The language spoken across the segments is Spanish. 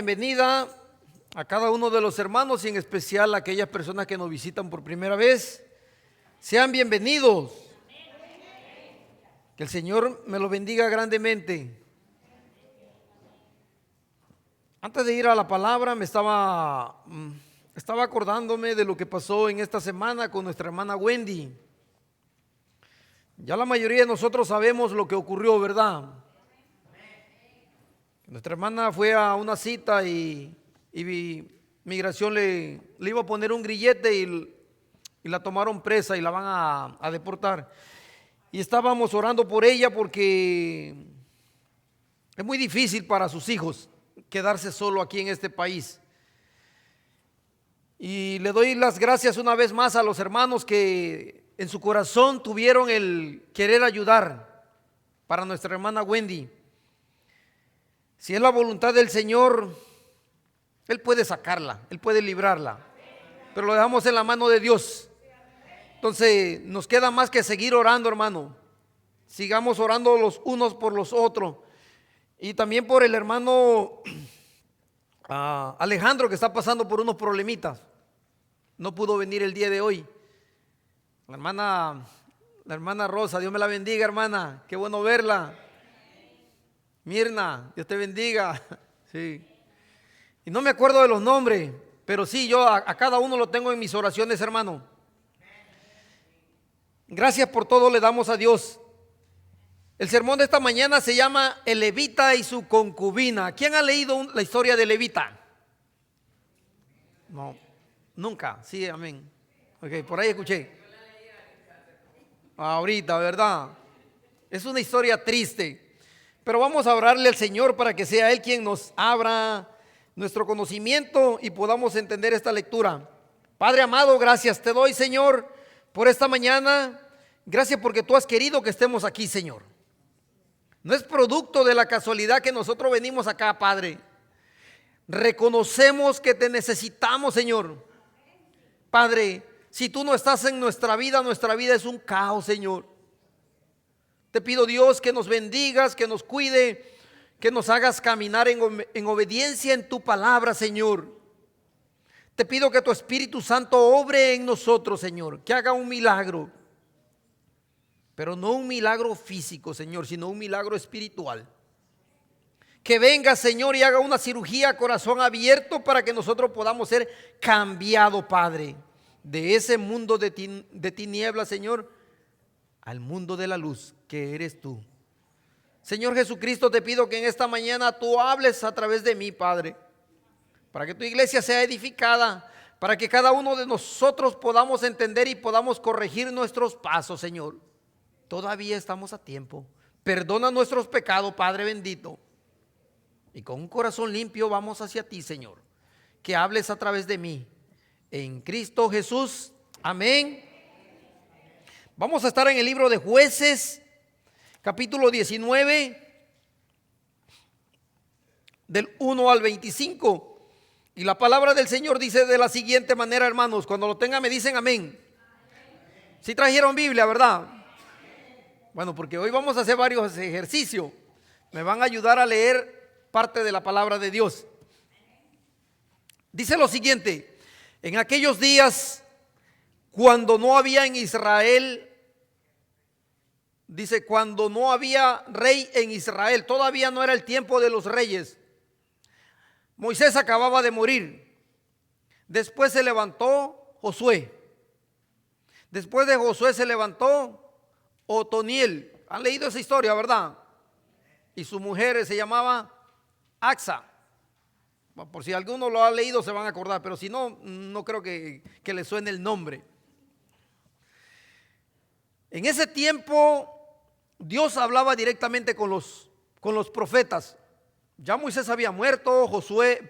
Bienvenida a cada uno de los hermanos y en especial a aquellas personas que nos visitan por primera vez. Sean bienvenidos. Que el Señor me lo bendiga grandemente. Antes de ir a la palabra me estaba acordándome de lo que pasó en esta semana con nuestra hermana Wendy. Ya la mayoría de nosotros sabemos lo que ocurrió, ¿verdad? Nuestra hermana fue a una cita y migración le iba a poner un grillete y la tomaron presa y la van a deportar. Y estábamos orando por ella porque es muy difícil para sus hijos quedarse solo aquí en este país. Y le doy las gracias una vez más a los hermanos que en su corazón tuvieron el querer ayudar para nuestra hermana Wendy. Si es la voluntad del Señor, Él puede sacarla, Él puede librarla, pero lo dejamos en la mano de Dios. Entonces nos queda más que seguir orando, hermano. Sigamos orando los unos por los otros. Y también por el hermano Alejandro, que está pasando por unos problemitas. No pudo venir el día de hoy. La hermana Rosa, Dios me la bendiga, hermana. Qué bueno verla. Mirna, Dios te bendiga. Sí. Y no me acuerdo de los nombres, pero sí, yo a cada uno lo tengo en mis oraciones, hermano. Gracias por todo le damos a Dios. El sermón de esta mañana se llama El levita y su concubina. ¿Quién ha leído la historia de Levita? No, nunca. Sí, amén. Ok, por ahí escuché. Ahorita, ¿verdad? Es una historia triste. Pero vamos a orarle al Señor para que sea Él quien nos abra nuestro conocimiento y podamos entender esta lectura. Padre amado, gracias te doy, Señor, por esta mañana. Gracias porque tú has querido que estemos aquí, Señor. No es producto de la casualidad que nosotros venimos acá, Padre. Reconocemos que te necesitamos, Señor. Padre, si tú no estás en nuestra vida es un caos, Señor. Te pido, Dios, que nos bendigas, que nos cuide, que nos hagas caminar en obediencia en tu palabra, Señor. Te pido que tu Espíritu Santo obre en nosotros, Señor, que haga un milagro. Pero no un milagro físico, Señor, sino un milagro espiritual. Que venga, Señor, y haga una cirugía a corazón abierto para que nosotros podamos ser cambiados, Padre, de ese mundo de tinieblas, Señor, al mundo de la luz que eres tú. Señor Jesucristo, te pido que en esta mañana tú hables a través de mí, Padre, para que tu iglesia sea edificada, para que cada uno de nosotros podamos entender y podamos corregir nuestros pasos, Señor. Todavía estamos a tiempo. Perdona nuestros pecados, Padre bendito, y con un corazón limpio vamos hacia ti, Señor. Que hables a través de mí, en Cristo Jesús, amén. Vamos a estar en el libro de Jueces, capítulo 19, del 1 al 25. Y la palabra del Señor dice de la siguiente manera, hermanos. Cuando lo tengan me dicen amén. Si trajeron Biblia, ¿verdad? Bueno, porque hoy vamos a hacer varios ejercicios. Me van a ayudar a leer parte de la palabra de Dios. Dice lo siguiente: en aquellos días, cuando no había en Israel, dice, cuando no había rey en Israel, todavía no era el tiempo de los reyes. Moisés acababa de morir. Después se levantó Josué. Después de Josué se levantó Otoniel. Han leído esa historia, ¿verdad? Y su mujer se llamaba Axa. Por si alguno lo ha leído se van a acordar, pero si no, no creo que le suene el nombre. En ese tiempo Dios hablaba directamente con los profetas. Ya Moisés había muerto. Josué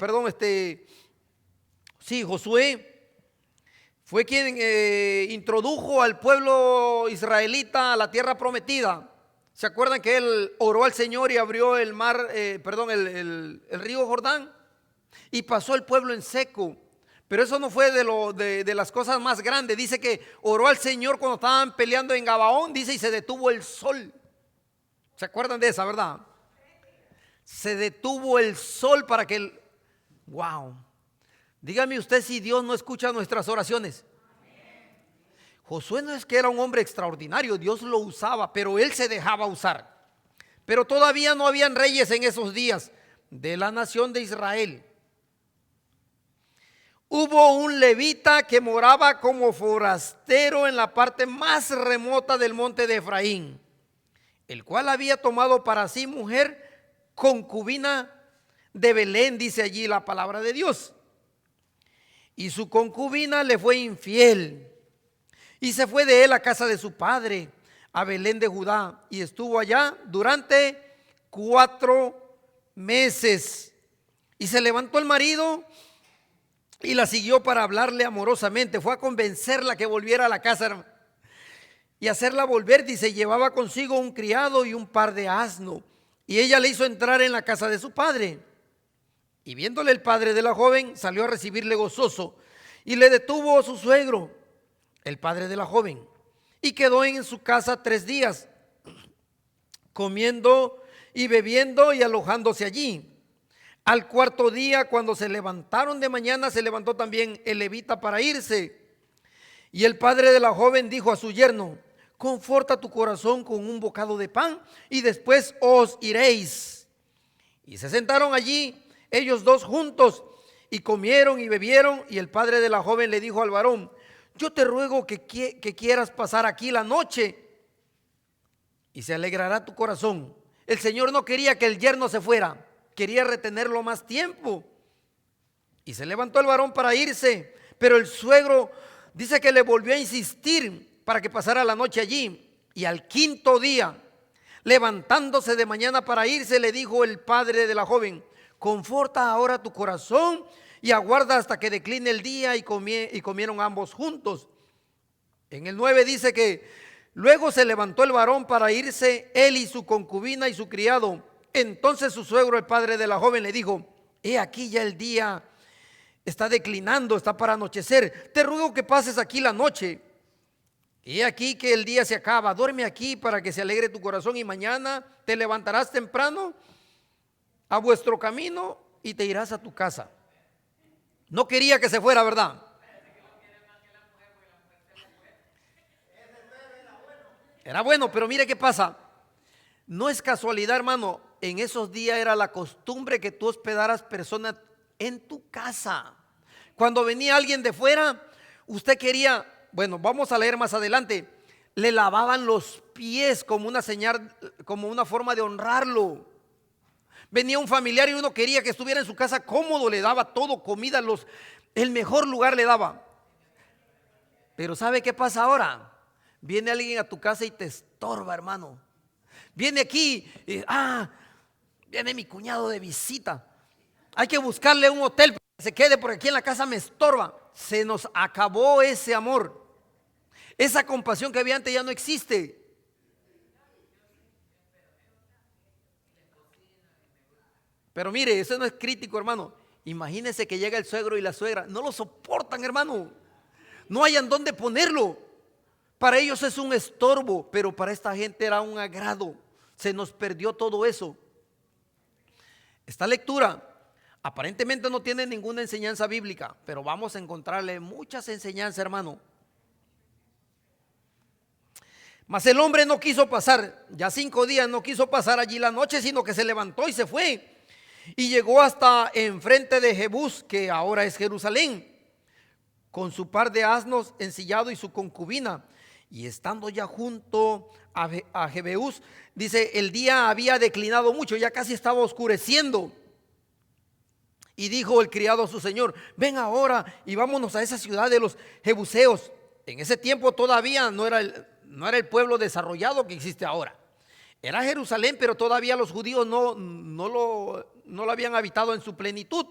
fue quien introdujo al pueblo israelita a la tierra prometida. ¿Se acuerdan que él oró al Señor y abrió el mar, el río Jordán? Y pasó el pueblo en seco. Pero eso no fue de las cosas más grandes. Dice que oró al Señor cuando estaban peleando en Gabaón, dice, y se detuvo el sol. ¿Se acuerdan de esa, verdad? Se detuvo el sol para que Wow. Dígame usted si Dios no escucha nuestras oraciones. Josué no es que era un hombre extraordinario, Dios lo usaba, pero él se dejaba usar. Pero todavía no habían reyes en esos días de la nación de Israel. Hubo un levita que moraba como forastero en la parte más remota del monte de Efraín, el cual había tomado para sí mujer concubina de Belén, dice allí la palabra de Dios. Y su concubina le fue infiel y se fue de él a casa de su padre, a Belén de Judá, y estuvo allá durante 4 meses. Y se levantó el marido y la siguió para hablarle amorosamente. Fue a convencerla que volviera a la casa y hacerla volver. Dice, llevaba consigo un criado y un par de asnos. Y ella le hizo entrar en la casa de su padre. Y viéndole el padre de la joven, salió a recibirle gozoso. Y le detuvo su suegro, el padre de la joven, y quedó en su casa 3 días, comiendo y bebiendo y alojándose allí. Al 4.º día, cuando se levantaron de mañana, se levantó también el levita para irse. Y el padre de la joven dijo a su yerno, conforta tu corazón con un bocado de pan y después os iréis. Y se sentaron allí ellos dos juntos y comieron y bebieron. Y el padre de la joven le dijo al varón, yo te ruego que quieras pasar aquí la noche y se alegrará tu corazón. El Señor no quería que el yerno se fuera, quería retenerlo más tiempo. Y se levantó el varón para irse, pero el suegro dice que le volvió a insistir para que pasara la noche allí. Y al 5.º día, levantándose de mañana para irse, le dijo el padre de la joven, conforta ahora tu corazón y aguarda hasta que decline el día. Y comieron ambos juntos. En el 9 dice que luego se levantó el varón para irse, él y su concubina y su criado. Entonces su suegro, el padre de la joven, le dijo, he aquí ya el día está declinando, está para anochecer, te ruego que pases aquí la noche. He aquí que el día se acaba, duerme aquí para que se alegre tu corazón y mañana te levantarás temprano a vuestro camino y te irás a tu casa. No quería que se fuera, ¿verdad? Era bueno, pero mire qué pasa. No es casualidad, hermano. En esos días era la costumbre que tú hospedaras personas en tu casa. Cuando venía alguien de fuera, usted quería, bueno, vamos a leer más adelante, le lavaban los pies como una señal, como una forma de honrarlo. Venía un familiar y uno quería que estuviera en su casa cómodo, le daba todo, comida, el mejor lugar le daba. Pero ¿sabe qué pasa ahora? Viene alguien a tu casa y te estorba, hermano. Viene aquí y, viene mi cuñado de visita. Hay que buscarle un hotel para que se quede porque aquí en la casa me estorba. Se nos acabó ese amor. Esa compasión que había antes ya no existe. Pero mire, eso no es crítico, hermano. Imagínese que llega el suegro y la suegra. No lo soportan, hermano. No hayan dónde ponerlo. Para ellos es un estorbo, pero para esta gente era un agrado. Se nos perdió todo eso. Esta lectura aparentemente no tiene ninguna enseñanza bíblica, pero vamos a encontrarle muchas enseñanzas, hermano. Mas el hombre no quiso pasar, ya 5 días no quiso pasar allí la noche, sino que se levantó y se fue. Y llegó hasta enfrente de Jebús, que ahora es Jerusalén, con su par de asnos ensillado y su concubina. Y estando ya junto a Jebeús, dice, el día había declinado mucho, ya casi estaba oscureciendo. Y dijo el criado a su señor, ven ahora y vámonos a esa ciudad de los jebuseos. En ese tiempo todavía no era el pueblo desarrollado que existe ahora. Era Jerusalén, pero todavía los judíos no lo habían habitado en su plenitud.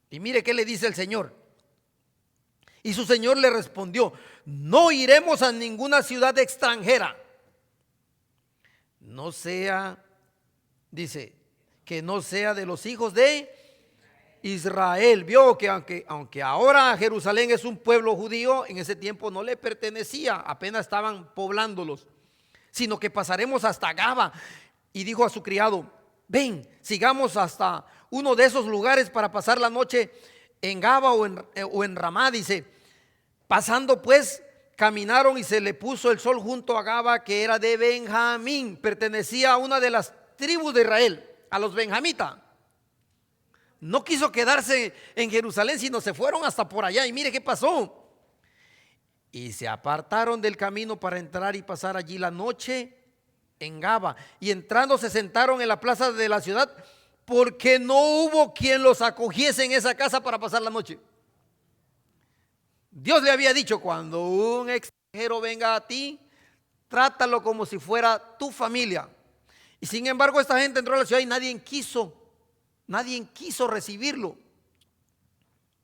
Y mire qué le dice el Señor. Y su señor le respondió, no iremos a ninguna ciudad extranjera. No sea, dice, que no sea de los hijos de Israel. Vio que aunque ahora Jerusalén es un pueblo judío, en ese tiempo no le pertenecía, apenas estaban poblándolos, sino que pasaremos hasta Gaba. Y dijo a su criado, ven, sigamos hasta uno de esos lugares para pasar la noche en Gaba o en Ramá, dice. Pasando pues, caminaron y se le puso el sol junto a Gaba, que era de Benjamín, pertenecía a una de las tribus de Israel, a los benjamitas. No quiso quedarse en Jerusalén, sino se fueron hasta por allá. Y mire qué pasó. Y se apartaron del camino para entrar y pasar allí la noche en Gaba. Y entrando se sentaron en la plaza de la ciudad, porque no hubo quien los acogiese en esa casa para pasar la noche. Dios le había dicho, cuando un extranjero venga a ti, trátalo como si fuera tu familia. Y sin embargo esta gente entró a la ciudad y nadie quiso recibirlo.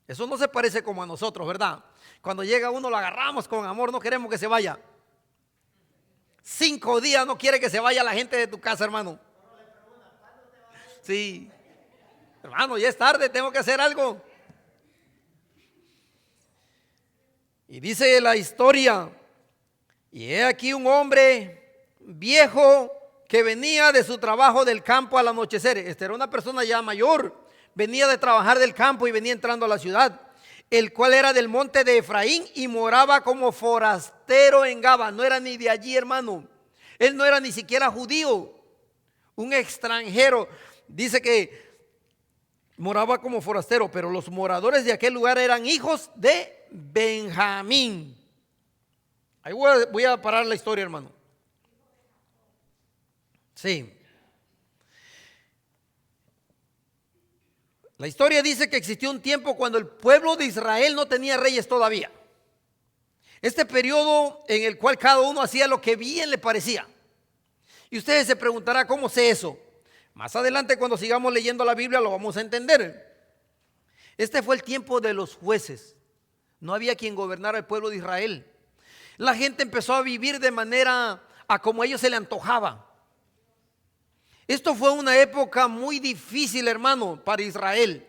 Eso no se parece como a nosotros, ¿verdad? Cuando llega uno lo agarramos con amor, no queremos que se vaya. 5 días no quiere que se vaya la gente de tu casa, hermano. Sí, hermano, ya es tarde, tengo que hacer algo. Y dice la historia, y he aquí un hombre viejo que venía de su trabajo del campo al anochecer. Esta era una persona ya mayor, venía de trabajar del campo y venía entrando a la ciudad, el cual era del monte de Efraín y moraba como forastero en Gaba. No era ni de allí, hermano. Él no era ni siquiera judío, un extranjero. Dice que moraba como forastero, pero los moradores de aquel lugar eran hijos de Benjamín. Ahí voy a parar la historia, hermano. Sí. La historia dice que existió un tiempo cuando el pueblo de Israel no tenía reyes todavía. Este periodo en el cual cada uno hacía lo que bien le parecía. Y ustedes se preguntarán, ¿cómo sé eso? Más adelante, cuando sigamos leyendo la Biblia, lo vamos a entender. Este fue el tiempo de los jueces. No había quien gobernara el pueblo de Israel. La gente empezó a vivir de manera a como a ellos se le antojaba. Esto fue una época muy difícil, hermano, para Israel.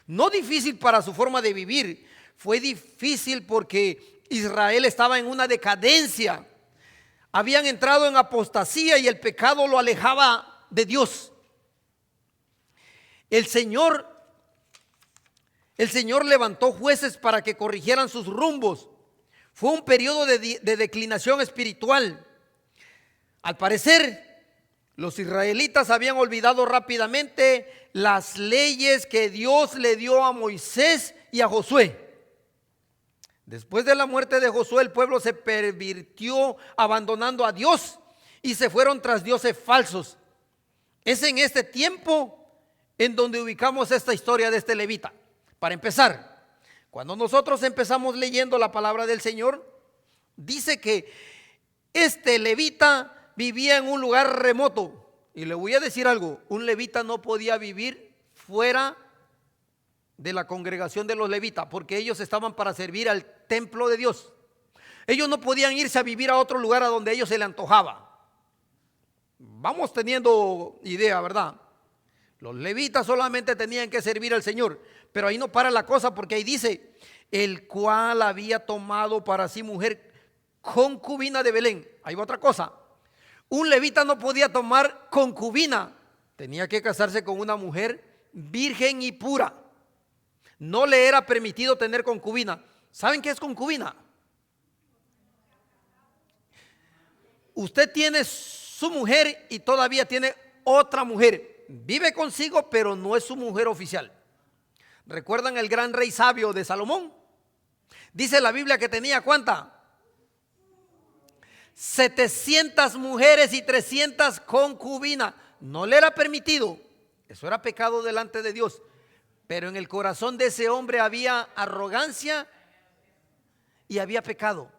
No difícil para su forma de vivir. Fue difícil porque Israel estaba en una decadencia. Habían entrado en apostasía y el pecado lo alejaba de Dios. El Señor levantó jueces para que corrigieran sus rumbos. Fue un periodo de declinación espiritual. Al parecer, los israelitas habían olvidado rápidamente las leyes que Dios le dio a Moisés y a Josué. Después de la muerte de Josué, el pueblo se pervirtió abandonando a Dios y se fueron tras dioses falsos. Es en este tiempo en donde ubicamos esta historia de este levita. Para empezar, cuando nosotros empezamos leyendo la palabra del Señor, dice que este levita vivía en un lugar remoto. Y le voy a decir algo, un levita no podía vivir fuera de la congregación de los levitas, porque ellos estaban para servir al templo de Dios. Ellos no podían irse a vivir a otro lugar a donde a ellos se les antojaba. Vamos teniendo idea, ¿verdad? Los levitas solamente tenían que servir al Señor, pero ahí no para la cosa, porque ahí dice, el cual había tomado para sí mujer concubina de Belén. Ahí va otra cosa. Un levita no podía tomar concubina, tenía que casarse con una mujer virgen y pura. No le era permitido tener concubina. ¿Saben qué es concubina? Usted tiene su mujer y todavía tiene otra mujer. Vive consigo, pero no es su mujer oficial. ¿Recuerdan el gran rey sabio de Salomón? Dice la Biblia que tenía ¿cuánta? 700 mujeres y 300 concubinas. No le era permitido. Eso era pecado delante de Dios. Pero en el corazón de ese hombre había arrogancia y había pecado.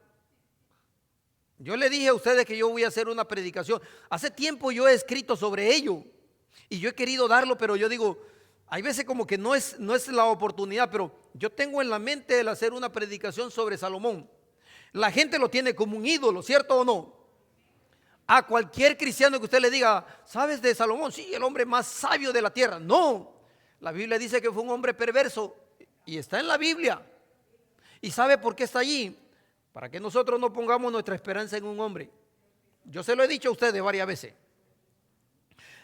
Yo le dije a ustedes que yo voy a hacer una predicación. Hace tiempo yo he escrito sobre ello y yo he querido darlo, pero yo digo, hay veces como que no es la oportunidad, pero yo tengo en la mente el hacer una predicación sobre Salomón. La gente lo tiene como un ídolo, ¿cierto o no? A cualquier cristiano que usted le diga, ¿sabes de Salomón? Sí, el hombre más sabio de la tierra. No, la Biblia dice que fue un hombre perverso y está en la Biblia. ¿Y sabe por qué está allí? Para que nosotros no pongamos nuestra esperanza en un hombre. Yo se lo he dicho a ustedes varias veces.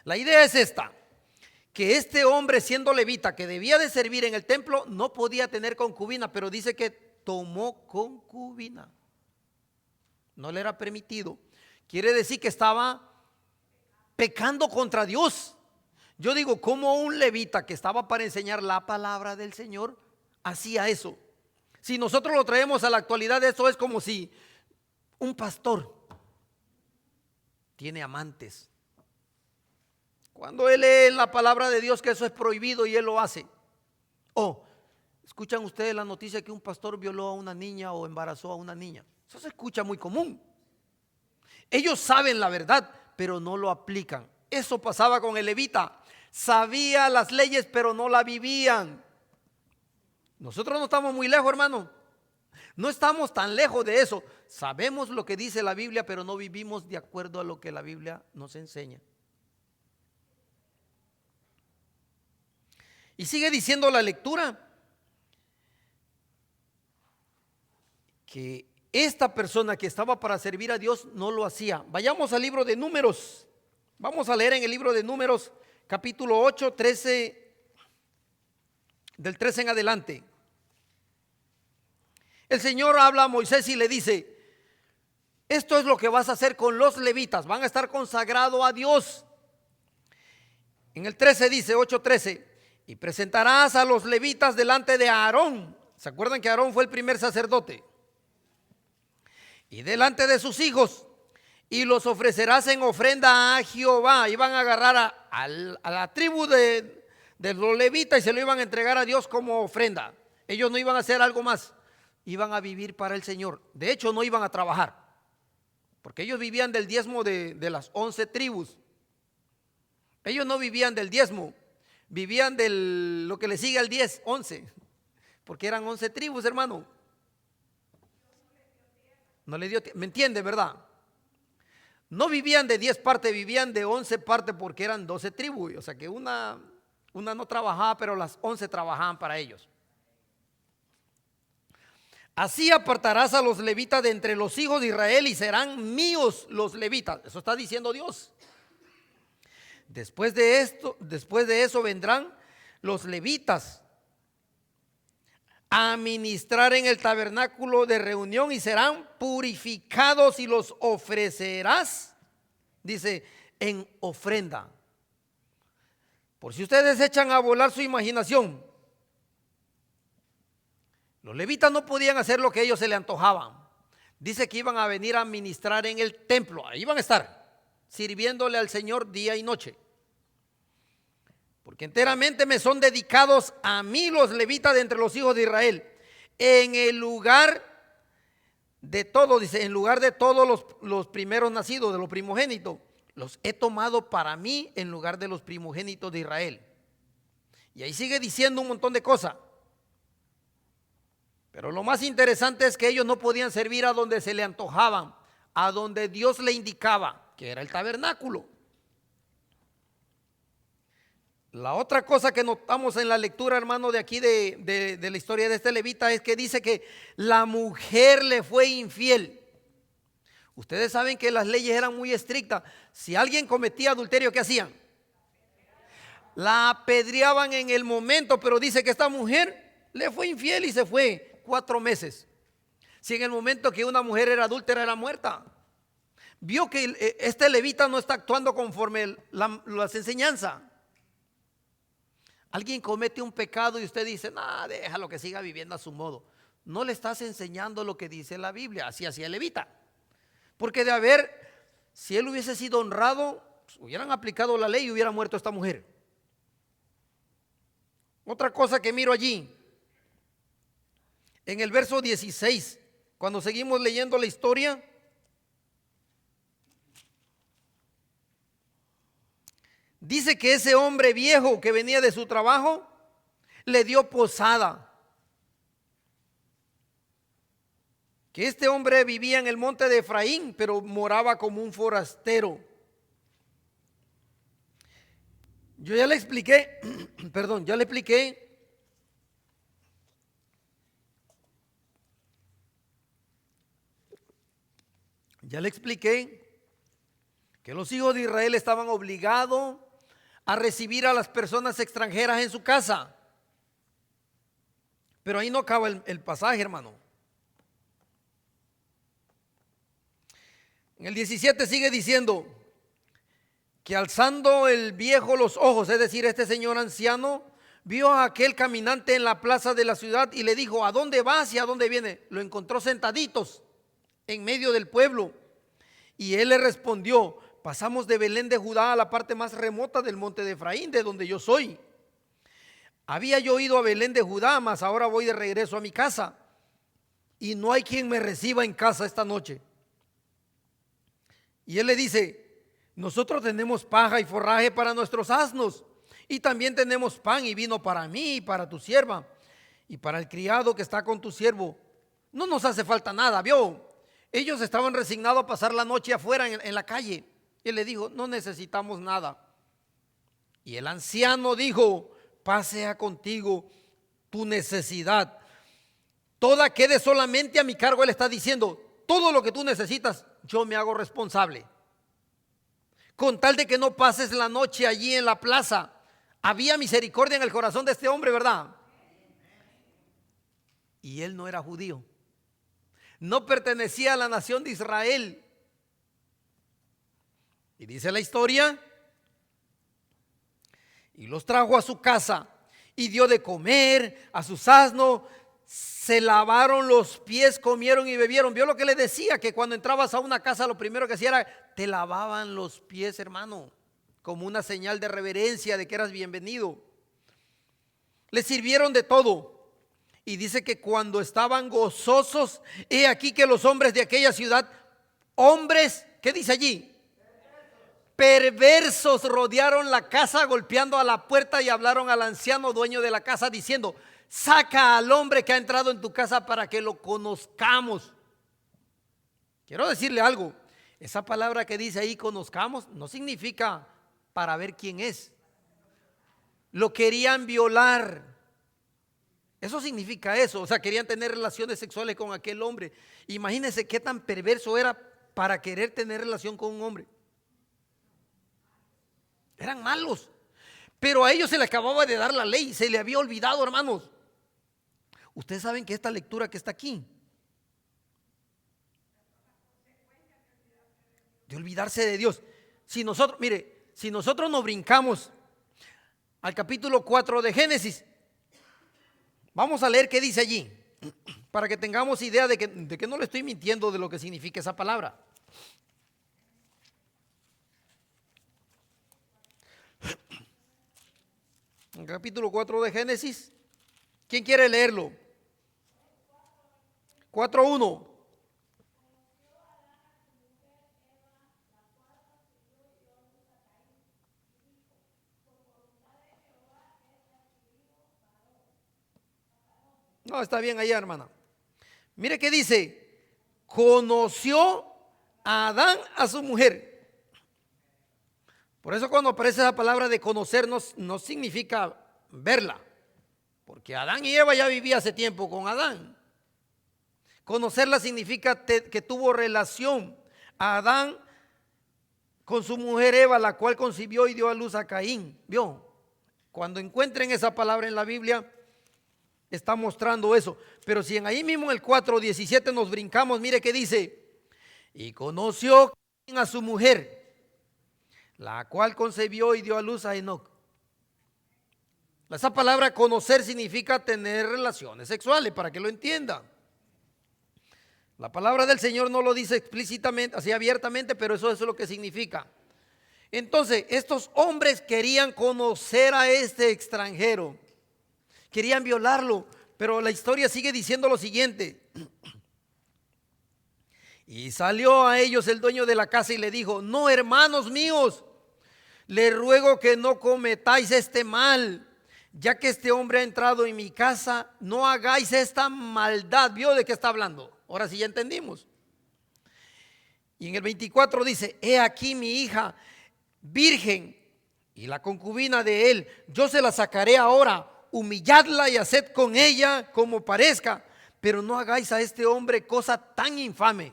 La idea es esta. que este hombre, siendo levita, que debía de servir en el templo, no podía tener concubina, pero dice que tomó concubina. No le era permitido. Quiere decir que estaba pecando contra Dios. Yo digo, ¿cómo un levita que estaba para enseñar la palabra del Señor hacía eso? Si nosotros lo traemos a la actualidad, eso es como si un pastor tiene amantes. Cuando él lee la palabra de Dios que eso es prohibido y él lo hace. O escuchan ustedes la noticia que un pastor violó a una niña o embarazó a una niña. Eso se escucha muy común. Ellos saben la verdad, pero no lo aplican. Eso pasaba con el levita. Sabía las leyes, pero no la vivían. Nosotros no estamos muy lejos, hermano. No estamos tan lejos de eso. Sabemos lo que dice la Biblia, pero no vivimos de acuerdo a lo que la Biblia nos enseña. Y sigue diciendo la lectura que esta persona que estaba para servir a Dios no lo hacía. Vayamos al libro de Números. Vamos a leer en el libro de Números, capítulo 8, 13, del 13 en adelante. El Señor habla a Moisés y le dice: esto es lo que vas a hacer con los levitas, van a estar consagrados a Dios. En el 13 dice, 8:13, y presentarás a los levitas delante de Aarón. ¿Se acuerdan que Aarón fue el primer sacerdote? Y delante de sus hijos, y los ofrecerás en ofrenda a Jehová. Iban a agarrar a la tribu de los levitas y se lo iban a entregar a Dios como ofrenda. Ellos no iban a hacer algo más, iban a vivir para el Señor. De hecho, no iban a trabajar, porque ellos vivían del diezmo de las 11 tribus. Ellos no vivían del diezmo, vivían de lo que le sigue al 10, 11, porque eran 11 tribus, hermano. No le dio, ¿me entiende, verdad? No vivían de 10 partes, vivían de 11 partes porque eran 12 tribus. O sea que una no trabajaba, pero las 11 trabajaban para ellos. Así apartarás a los levitas de entre los hijos de Israel y serán míos los levitas. Eso está diciendo Dios. Después de eso vendrán los levitas a ministrar en el tabernáculo de reunión y serán purificados y los ofrecerás, dice, en ofrenda. Por si ustedes echan a volar su imaginación, los levitas no podían hacer lo que a ellos se les antojaban. Dice que iban a venir a ministrar en el templo, ahí iban a estar sirviéndole al Señor día y noche. Porque enteramente me son dedicados a mí los levitas de entre los hijos de Israel. En el lugar de todo, dice, en lugar de todos los primeros nacidos, de los primogénitos, los he tomado para mí en lugar de los primogénitos de Israel. Y ahí sigue diciendo un montón de cosas. Pero lo más interesante es que ellos no podían servir a donde se le antojaban, a donde Dios le indicaba, que era el tabernáculo. La otra cosa que notamos en la lectura, hermano, de aquí de la historia de este levita es que dice que la mujer le fue infiel. Ustedes saben que las leyes eran muy estrictas. Si alguien cometía adulterio, ¿qué hacían? La apedreaban en el momento, pero dice que esta mujer le fue infiel y se fue 4 meses. Si en el momento que una mujer era adúltera era muerta. Vio que este levita no está actuando conforme las enseñanzas. Alguien comete un pecado y usted dice, no, déjalo que siga viviendo a su modo. No le estás enseñando lo que dice la Biblia. Así hacía el levita. Porque si él hubiese sido honrado, pues, hubieran aplicado la ley y hubiera muerto esta mujer. Otra cosa que miro allí, en el verso 16, cuando seguimos leyendo la historia, dice que ese hombre viejo que venía de su trabajo le dio posada. Que este hombre vivía en el monte de Efraín, pero moraba como un forastero. Yo ya le expliqué, perdón, ya le expliqué que los hijos de Israel estaban obligados a recibir a las personas extranjeras en su casa. Pero ahí no acaba el pasaje, hermano. En el 17 sigue diciendo que alzando el viejo los ojos, es decir, este señor anciano, vio a aquel caminante en la plaza de la ciudad y le dijo: ¿a dónde vas y a dónde viene? Lo encontró sentaditos en medio del pueblo. Y él le respondió: pasamos de Belén de Judá a la parte más remota del monte de Efraín, de donde yo soy. Había yo ido a Belén de Judá, mas ahora voy de regreso a mi casa, y no hay quien me reciba en casa esta noche. Y él le dice: nosotros tenemos paja y forraje para nuestros asnos, y también tenemos pan y vino para mí y para tu sierva, y para el criado que está con tu siervo. No nos hace falta nada, ¿vio? Ellos estaban resignados a pasar la noche afuera en la calle. Y él le dijo: no necesitamos nada. Y el anciano dijo: pasea contigo tu necesidad, toda quede solamente a mi cargo. Él está diciendo: todo lo que tú necesitas, yo me hago responsable, con tal de que no pases la noche allí en la plaza. Había misericordia en el corazón de este hombre, ¿verdad? Y él no era judío, no pertenecía a la nación de Israel. Y dice la historia: y los trajo a su casa y dio de comer a sus asnos, se lavaron los pies, comieron y bebieron. ¿Vio lo que le decía? Que cuando entrabas a una casa lo primero que hacía era te lavaban los pies, hermano, como una señal de reverencia de que eras bienvenido. Le sirvieron de todo. Y dice que cuando estaban gozosos, he aquí que los hombres de aquella ciudad, hombres, ¿qué dice allí? Perversos, rodearon la casa golpeando a la puerta y hablaron al anciano dueño de la casa diciendo: saca al hombre que ha entrado en tu casa para que lo conozcamos. Quiero decirle algo: esa palabra que dice ahí, conozcamos, no significa para ver quién es. Lo querían violar. Eso significa eso. O sea, querían tener relaciones sexuales con aquel hombre. Imagínense qué tan perverso era para querer tener relación con un hombre. Eran malos. Pero a ellos se le acababa de dar la ley, se le había olvidado, hermanos. Ustedes saben que esta lectura que está aquí, de olvidarse de Dios. Si nosotros, mire, si nosotros nos brincamos al capítulo 4 de Génesis, vamos a leer qué dice allí, para que tengamos idea de que no le estoy mintiendo de lo que significa esa palabra. En el capítulo 4 de Génesis, ¿quién quiere leerlo? 4:1. No, está bien allá, hermana. Mire qué dice: conoció a Adán a su mujer. Por eso cuando aparece la palabra de conocernos, no significa verla, porque Adán y Eva ya vivían hace tiempo con Adán. Conocerla significa que tuvo relación a Adán con su mujer Eva, la cual concibió y dio a luz a Caín. ¿Vio? Cuando encuentren esa palabra en la Biblia, está mostrando eso. Pero si en ahí mismo en el 4:17 nos brincamos, mire que dice: y conoció a su mujer, la cual concebió y dio a luz a Enoc. Esa palabra conocer significa tener relaciones sexuales, para que lo entienda. La palabra del Señor no lo dice explícitamente, así abiertamente, pero eso es lo que significa. Entonces, estos hombres querían conocer a este extranjero, querían violarlo, pero la historia sigue diciendo lo siguiente: y salió a ellos el dueño de la casa y le dijo: no, hermanos míos, les ruego que no cometáis este mal, ya que este hombre ha entrado en mi casa, no hagáis esta maldad. ¿Vio de qué está hablando? Ahora sí ya entendimos. Y en el 24 dice: he aquí mi hija virgen y la concubina de él, yo se la sacaré ahora, humilladla y haced con ella como parezca, pero no hagáis a este hombre cosa tan infame.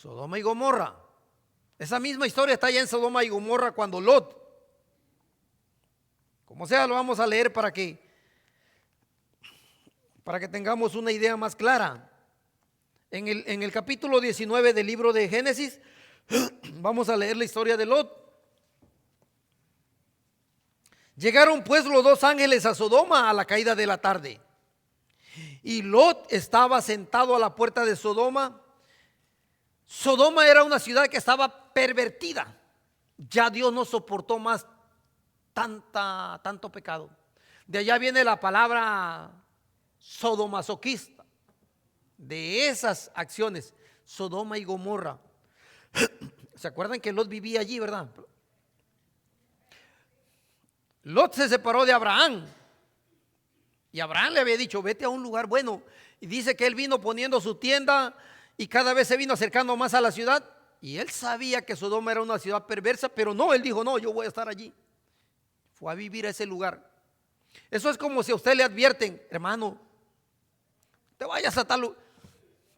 Sodoma y Gomorra. Esa misma historia está allá en Sodoma y Gomorra cuando Lot, como sea, lo vamos a leer para que tengamos una idea más clara. En el capítulo 19 del libro de Génesis, vamos a leer la historia de Lot. Llegaron pues los dos ángeles a Sodoma a la caída de la tarde. Y Lot estaba sentado a la puerta de Sodoma. Sodoma era una ciudad que estaba pervertida. Ya Dios no soportó más tanto pecado. De allá viene la palabra sodomasoquista. De esas acciones, Sodoma y Gomorra. ¿Se acuerdan que Lot vivía allí, verdad? Lot se separó de Abraham. Y Abraham le había dicho, vete a un lugar bueno. Y dice que él vino poniendo su tienda y cada vez se vino acercando más a la ciudad. Y él sabía que Sodoma era una ciudad perversa, pero no, él dijo, no, yo voy a estar allí. Fue a vivir a ese lugar. Eso es como si a usted le advierten, hermano, te vayas a tal lugar.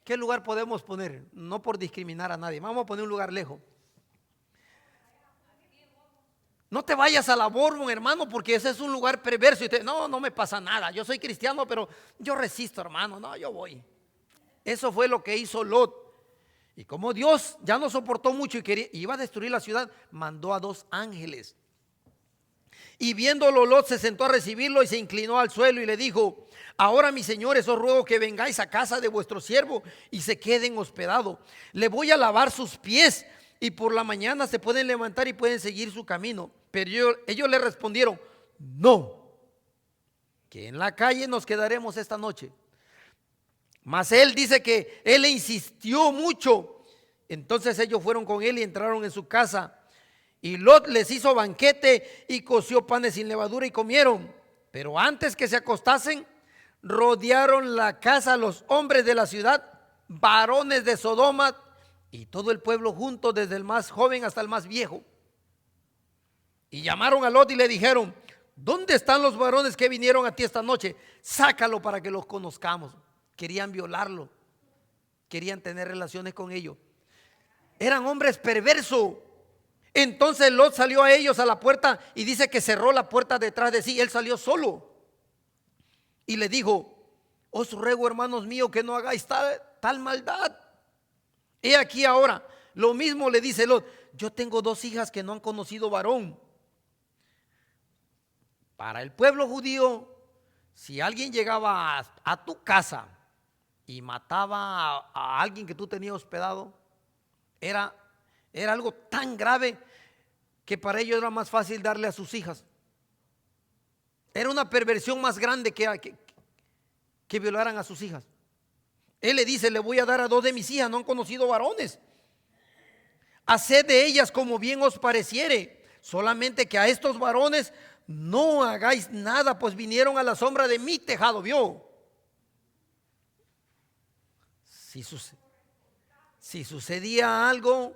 ¿Qué lugar podemos poner? No por discriminar a nadie, vamos a poner un lugar lejos. No te vayas a la Borbón, hermano, porque ese es un lugar perverso. Y no me pasa nada, yo soy cristiano, pero yo resisto, hermano, no, yo voy. Eso fue lo que hizo Lot. Y como Dios ya no soportó mucho y iba a destruir la ciudad, mandó a dos ángeles. Y viéndolo, Lot se sentó a recibirlo y se inclinó al suelo y le dijo, ahora mis señores, os ruego que vengáis a casa de vuestro siervo y se queden hospedados. Le voy a lavar sus pies y por la mañana se pueden levantar y pueden seguir su camino. Pero ellos le respondieron, no, que en la calle nos quedaremos esta noche. Mas él dice que él le insistió mucho. Entonces ellos fueron con él y entraron en su casa. Y Lot les hizo banquete y coció panes sin levadura y comieron. Pero antes que se acostasen, rodearon la casa los hombres de la ciudad, varones de Sodoma y todo el pueblo junto, desde el más joven hasta el más viejo. Y llamaron a Lot y le dijeron, ¿dónde están los varones que vinieron a ti esta noche? Sácalo para que los conozcamos. Querían violarlo, querían tener relaciones con ellos. Eran hombres perversos. Entonces Lot salió a ellos a la puerta y dice que cerró la puerta detrás de sí. Él salió solo y le dijo, os ruego, hermanos míos, que no hagáis tal maldad. He aquí ahora, lo mismo le dice Lot, yo tengo dos hijas que no han conocido varón. Para el pueblo judío, si alguien llegaba a tu casa y mataba a alguien que tú tenías hospedado, era algo tan grave que para ellos era más fácil darle a sus hijas. Era una perversión más grande que violaran a sus hijas. Él le dice, le voy a dar a dos de mis hijas, no han conocido varones. Haced de ellas como bien os pareciere, solamente que a estos varones no hagáis nada, pues vinieron a la sombra de mi tejado. ¿Vio? Si sucedía algo,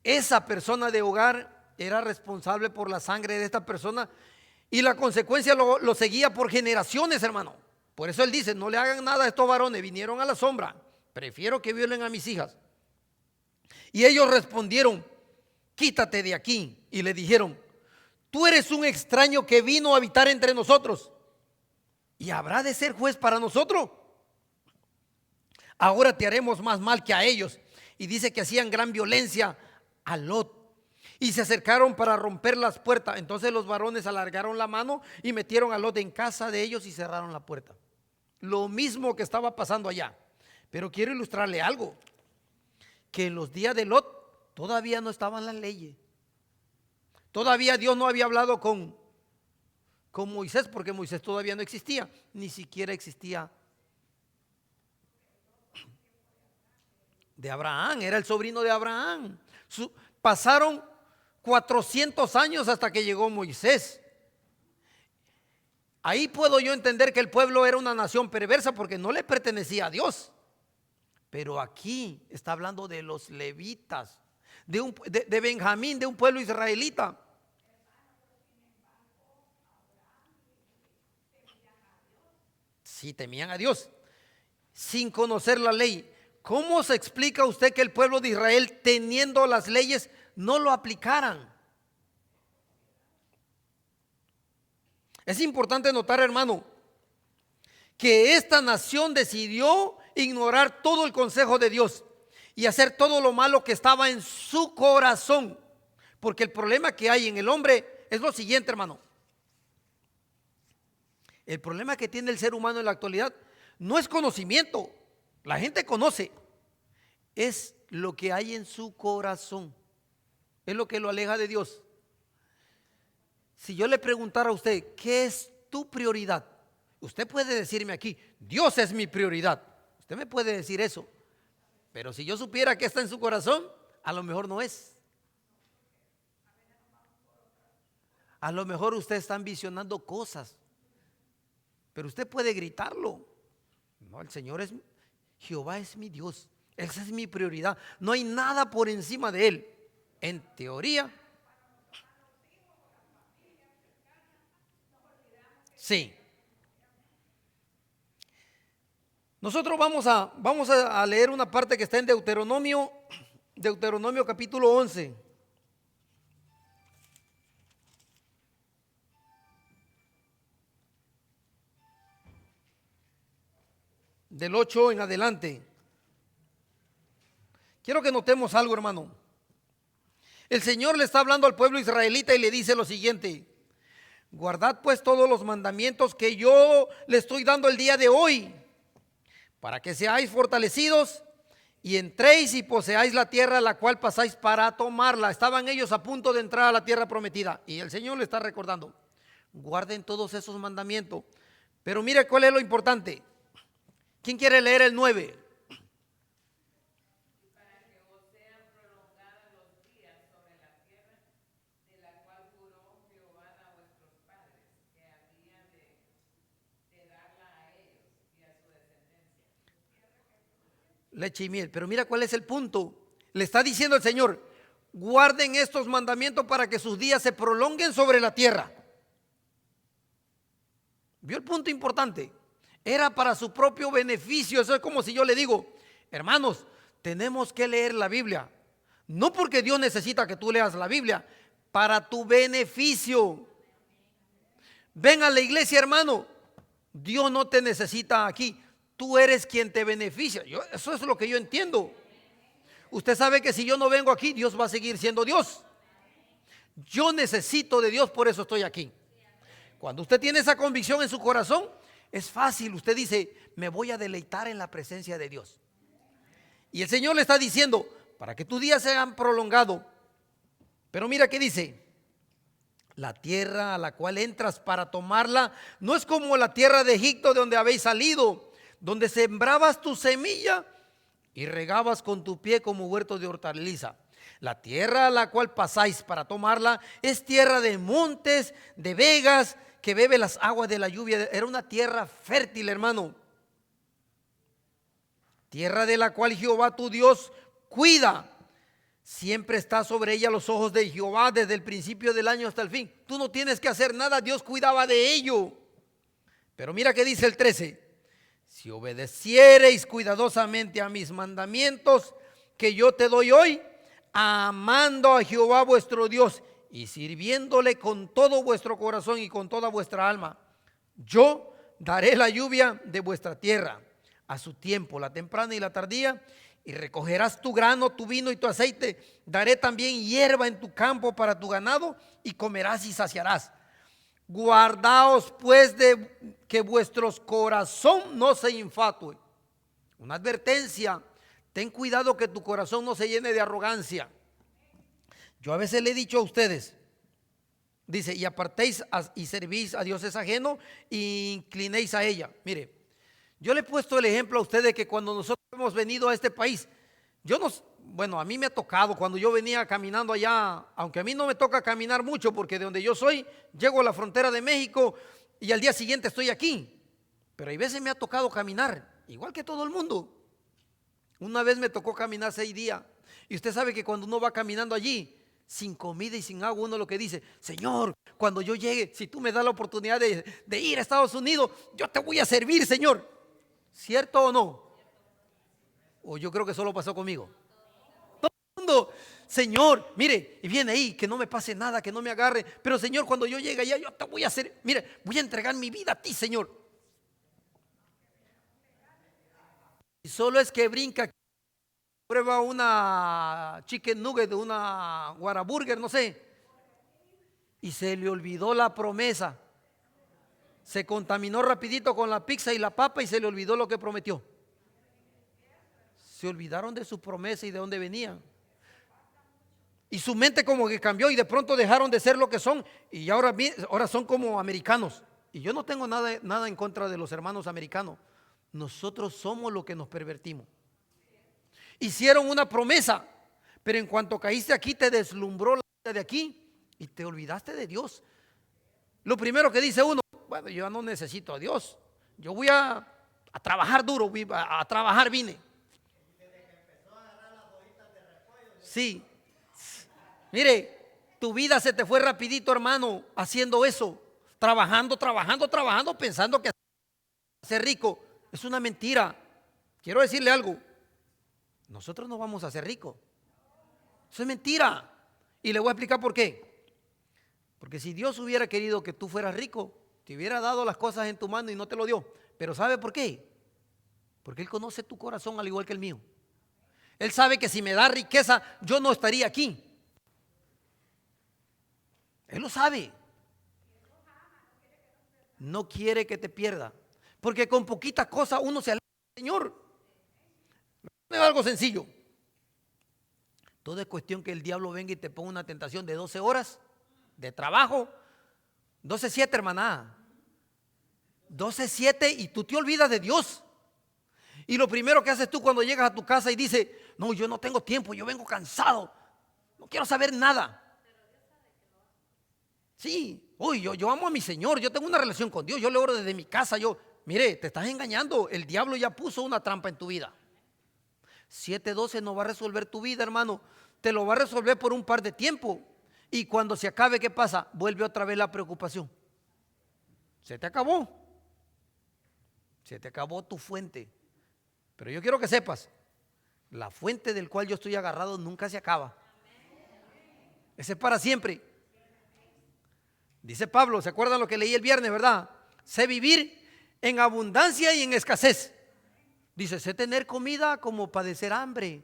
esa persona de hogar era responsable por la sangre de esta persona y la consecuencia lo seguía por generaciones, hermano. Por eso él dice, no le hagan nada a estos varones, vinieron a la sombra, prefiero que violen a mis hijas. Y ellos respondieron, quítate de aquí. Y le dijeron, tú eres un extraño que vino a habitar entre nosotros y habrá de ser juez para nosotros. Ahora te haremos más mal que a ellos. Y dice que hacían gran violencia a Lot y se acercaron para romper las puertas. Entonces los varones alargaron la mano y metieron a Lot en casa de ellos y cerraron la puerta. Lo mismo que estaba pasando allá. Pero quiero ilustrarle algo, que en los días de Lot todavía no estaban las leyes. Todavía Dios no había hablado con Moisés, porque Moisés todavía no existía, ni siquiera existía de Abraham, era el sobrino de Abraham. Pasaron 400 años hasta que llegó Moisés. Ahí puedo yo entender que el pueblo era una nación perversa porque no le pertenecía a Dios. Pero aquí está hablando de los levitas, de Benjamín, de un pueblo israelita. Sí, temían a Dios sin conocer la ley. ¿Cómo se explica usted que el pueblo de Israel, teniendo las leyes, no lo aplicaran? Es importante notar, hermano, que esta nación decidió ignorar todo el consejo de Dios y hacer todo lo malo que estaba en su corazón. Porque el problema que hay en el hombre es lo siguiente, hermano. El problema que tiene el ser humano en la actualidad no es conocimiento. La gente conoce. Es lo que hay en su corazón. Es lo que lo aleja de Dios. Si yo le preguntara a usted, ¿qué es tu prioridad? Usted puede decirme aquí, Dios es mi prioridad. Usted me puede decir eso. Pero si yo supiera que está en su corazón, a lo mejor no es. A lo mejor usted está ambicionando cosas. Pero usted puede gritarlo. No, el Señor es, Jehová es mi Dios. Esa es mi prioridad. No hay nada por encima de Él. En teoría, sí. Nosotros vamos a leer una parte que está en Deuteronomio capítulo 11. Del 8 en adelante. Quiero que notemos algo, hermano. El Señor le está hablando al pueblo israelita y le dice lo siguiente: guardad pues todos los mandamientos que yo le estoy dando el día de hoy, para que seáis fortalecidos y entréis y poseáis la tierra a la cual pasáis para tomarla. Estaban ellos a punto de entrar a la tierra prometida y el Señor le está recordando: guarden todos esos mandamientos. Pero mire cuál es lo importante. ¿Quién quiere leer el 9? Leche y miel. Pero mira cuál es el punto. Le está diciendo el Señor: guarden estos mandamientos para que sus días se prolonguen sobre la tierra. ¿Vio el punto importante? Era para su propio beneficio. Eso es como si yo le digo: hermanos, tenemos que leer la Biblia. No porque Dios necesita que tú leas la Biblia, para tu beneficio. Ven a la iglesia, hermano. Dios no te necesita aquí. Tú eres quien te beneficia. Eso es lo que yo entiendo. Usted sabe que si yo no vengo aquí, Dios va a seguir siendo Dios. Yo necesito de Dios, por eso estoy aquí. Cuando usted tiene esa convicción en su corazón, es fácil. Usted dice: me voy a deleitar en la presencia de Dios. Y el Señor le está diciendo: para que tus días sean prolongados. Pero mira qué dice: la tierra a la cual entras para tomarla no es como la tierra de Egipto, de donde habéis salido, donde sembrabas tu semilla y regabas con tu pie como huerto de hortaliza. La tierra a la cual pasáis para tomarla es tierra de montes, de vegas, que bebe las aguas de la lluvia. Era una tierra fértil, hermano. Tierra de la cual Jehová tu Dios cuida. Siempre está sobre ella los ojos de Jehová desde el principio del año hasta el fin. Tú no tienes que hacer nada, Dios cuidaba de ello. Pero mira que dice el 13: si obedeciereis cuidadosamente a mis mandamientos que yo te doy hoy, amando a Jehová vuestro Dios y sirviéndole con todo vuestro corazón y con toda vuestra alma, yo daré la lluvia de vuestra tierra a su tiempo, la temprana y la tardía, y recogerás tu grano, tu vino y tu aceite. Daré también hierba en tu campo para tu ganado, y comerás y saciarás. Guardaos pues de que vuestro corazón no se infatue. Una advertencia: ten cuidado que tu corazón no se llene de arrogancia. Yo a veces le he dicho a ustedes, dice: y apartéis y servís a dioses ajenos e inclinéis a ella. Mire, yo le he puesto el ejemplo a ustedes que cuando nosotros hemos venido a este país, a mí me ha tocado cuando yo venía caminando allá, aunque a mí no me toca caminar mucho porque de donde yo soy, llego a la frontera de México y al día siguiente estoy aquí. Pero hay veces me ha tocado caminar, igual que todo el mundo. Una vez me tocó caminar 6 días. Y usted sabe que cuando uno va caminando allí, sin comida y sin agua, uno lo que dice: Señor, cuando yo llegue, si tú me das la oportunidad de ir a Estados Unidos, yo te voy a servir, Señor. ¿Cierto o no? O yo creo que solo pasó conmigo. Mundo, Señor, mire, y viene ahí, que no me pase nada, que no me agarre. Pero Señor, cuando yo llegue allá, yo te voy a hacer, mire, voy a entregar mi vida a ti, Señor. Y solo es que brinca, prueba una chicken nugget, una Whataburger, no sé. Y se le olvidó la promesa. Se contaminó rapidito con la pizza y la papa y se le olvidó lo que prometió. Se olvidaron de su promesa y de dónde venían. Y su mente como que cambió y de pronto dejaron de ser lo que son y ahora son como americanos. Y yo no tengo nada en contra de los hermanos americanos. Nosotros somos los que nos pervertimos. Hicieron una promesa, pero en cuanto caíste aquí te deslumbró la vida de aquí y te olvidaste de Dios. Lo primero que dice uno, bueno, yo no necesito a Dios. Yo voy a trabajar duro, a trabajar vine. Sí. Mire, tu vida se te fue rapidito, hermano, haciendo eso. Trabajando, pensando que ser rico. Es una mentira. Quiero decirle algo. Nosotros no vamos a ser ricos. Eso es mentira. Y le voy a explicar por qué. Porque si Dios hubiera querido que tú fueras rico, te hubiera dado las cosas en tu mano y no te lo dio. Pero ¿sabe por qué? Porque Él conoce tu corazón al igual que el mío. Él sabe que si me da riqueza, yo no estaría aquí. Él lo sabe. No quiere que te pierda. Porque con poquitas cosas uno se aleja del Señor. Es algo sencillo. Todo es cuestión que el diablo venga y te ponga una tentación de 12 horas de trabajo. 12-7, hermana. 12-7 y tú te olvidas de Dios. Y lo primero que haces tú cuando llegas a tu casa y dices, no, yo no tengo tiempo, yo vengo cansado. No quiero saber nada. Sí, uy, yo amo a mi Señor, yo tengo una relación con Dios, yo le oro desde mi casa, mire, te estás engañando, el diablo ya puso una trampa en tu vida. 7-12 no va a resolver tu vida, hermano, te lo va a resolver por un par de tiempo. Y cuando se acabe, ¿qué pasa? Vuelve otra vez la preocupación. Se te acabó. Se te acabó tu fuente. Pero yo quiero que sepas, la fuente del cual yo estoy agarrado nunca se acaba. Ese es para siempre. Dice Pablo, ¿se acuerdan lo que leí el viernes, verdad? Sé vivir en abundancia y en escasez. Dice, sé tener comida como padecer hambre.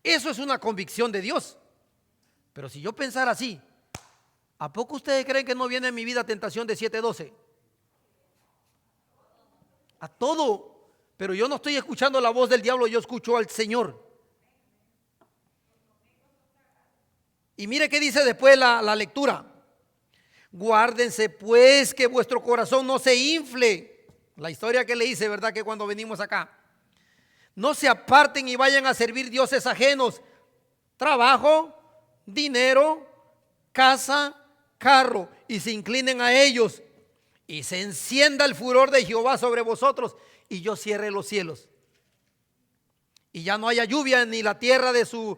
Eso es una convicción de Dios. Pero si yo pensara así, ¿a poco ustedes creen que no viene en mi vida tentación de 7-12? A todo. Pero yo no estoy escuchando la voz del diablo, yo escucho al Señor. Y mire qué dice después la lectura. Guárdense pues que vuestro corazón no se infle. La historia que le hice, ¿verdad? Que cuando venimos acá. No se aparten y vayan a servir dioses ajenos. Trabajo, dinero, casa, carro. Y se inclinen a ellos. Y se encienda el furor de Jehová sobre vosotros. Y yo cierre los cielos. Y ya no haya lluvia ni la tierra de su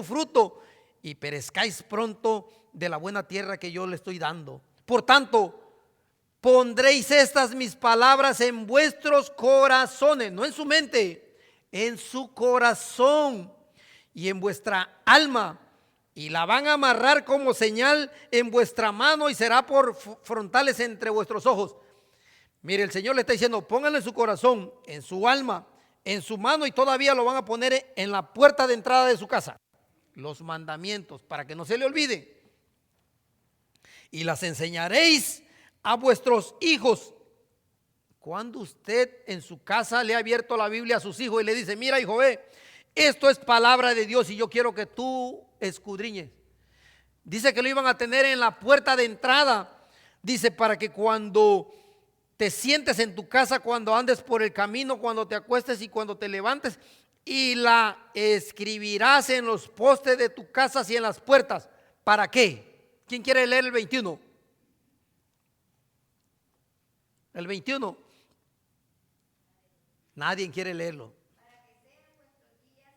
fruto. Y perezcáis pronto de la buena tierra que yo le estoy dando. Por tanto, pondréis estas mis palabras en vuestros corazones, no en su mente, en su corazón y en vuestra alma, y la van a amarrar como señal en vuestra mano y será por frontales entre vuestros ojos. Mire, el Señor le está diciendo, pónganlo en su corazón, en su alma, en su mano, y todavía lo van a poner en la puerta de entrada de su casa. Los mandamientos, para que no se le olvide. Y las enseñaréis a vuestros hijos. Cuando usted en su casa le ha abierto la Biblia a sus hijos y le dice, mira hijo, ve, esto es palabra de Dios y yo quiero que tú escudriñes. Dice que lo iban a tener en la puerta de entrada. Dice, para que cuando te sientes en tu casa, cuando andes por el camino, cuando te acuestes y cuando te levantes, y la escribirás en los postes de tu casa y en las puertas. ¿Para qué? ¿Quién quiere leer el 21? El 21. Nadie quiere leerlo. Para que sean vuestros días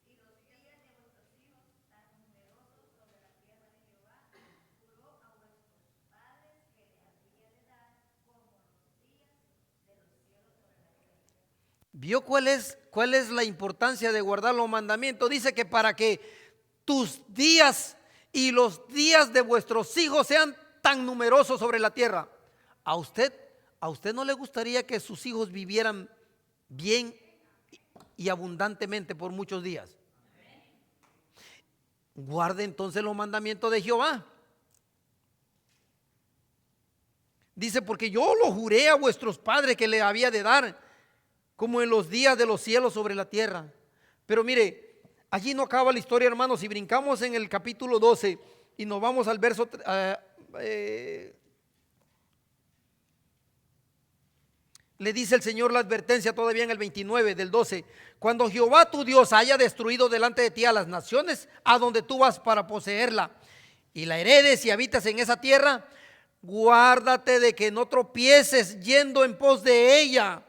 y los días de vuestros hijos tan numerosos sobre la tierra de Jehová, juró a vuestros padres que le habría de dar como los días de los cielos sobre la tierra. ¿Vio cuál es la importancia de guardar los mandamientos? Dice que para que tus días y los días de vuestros hijos sean tan numerosos sobre la tierra. ¿A usted no le gustaría que sus hijos vivieran bien y abundantemente por muchos días? Guarde entonces los mandamientos de Jehová. Dice, porque yo lo juré a vuestros padres que le había de dar, como en los días de los cielos sobre la tierra. Pero mire, allí no acaba la historia, hermanos. Si brincamos en el capítulo 12 y nos vamos al verso le dice el Señor la advertencia todavía en el 29 del 12. Cuando Jehová tu Dios haya destruido delante de ti a las naciones a donde tú vas para poseerla, y la heredes y habitas en esa tierra, guárdate de que no tropieces yendo en pos de ella.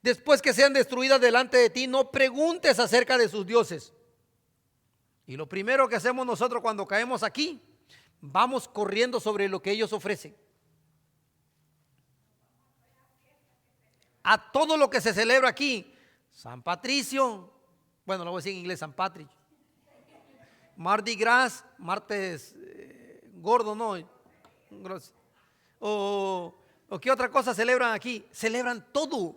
Después que sean destruidas delante de ti, no preguntes acerca de sus dioses. Y lo primero que hacemos nosotros cuando caemos aquí, vamos corriendo sobre lo que ellos ofrecen. A todo lo que se celebra aquí, San Patricio, bueno, lo voy a decir en inglés, San Patrick, Mardi Gras, martes gordo, ¿no? O qué otra cosa celebran aquí, celebran todo.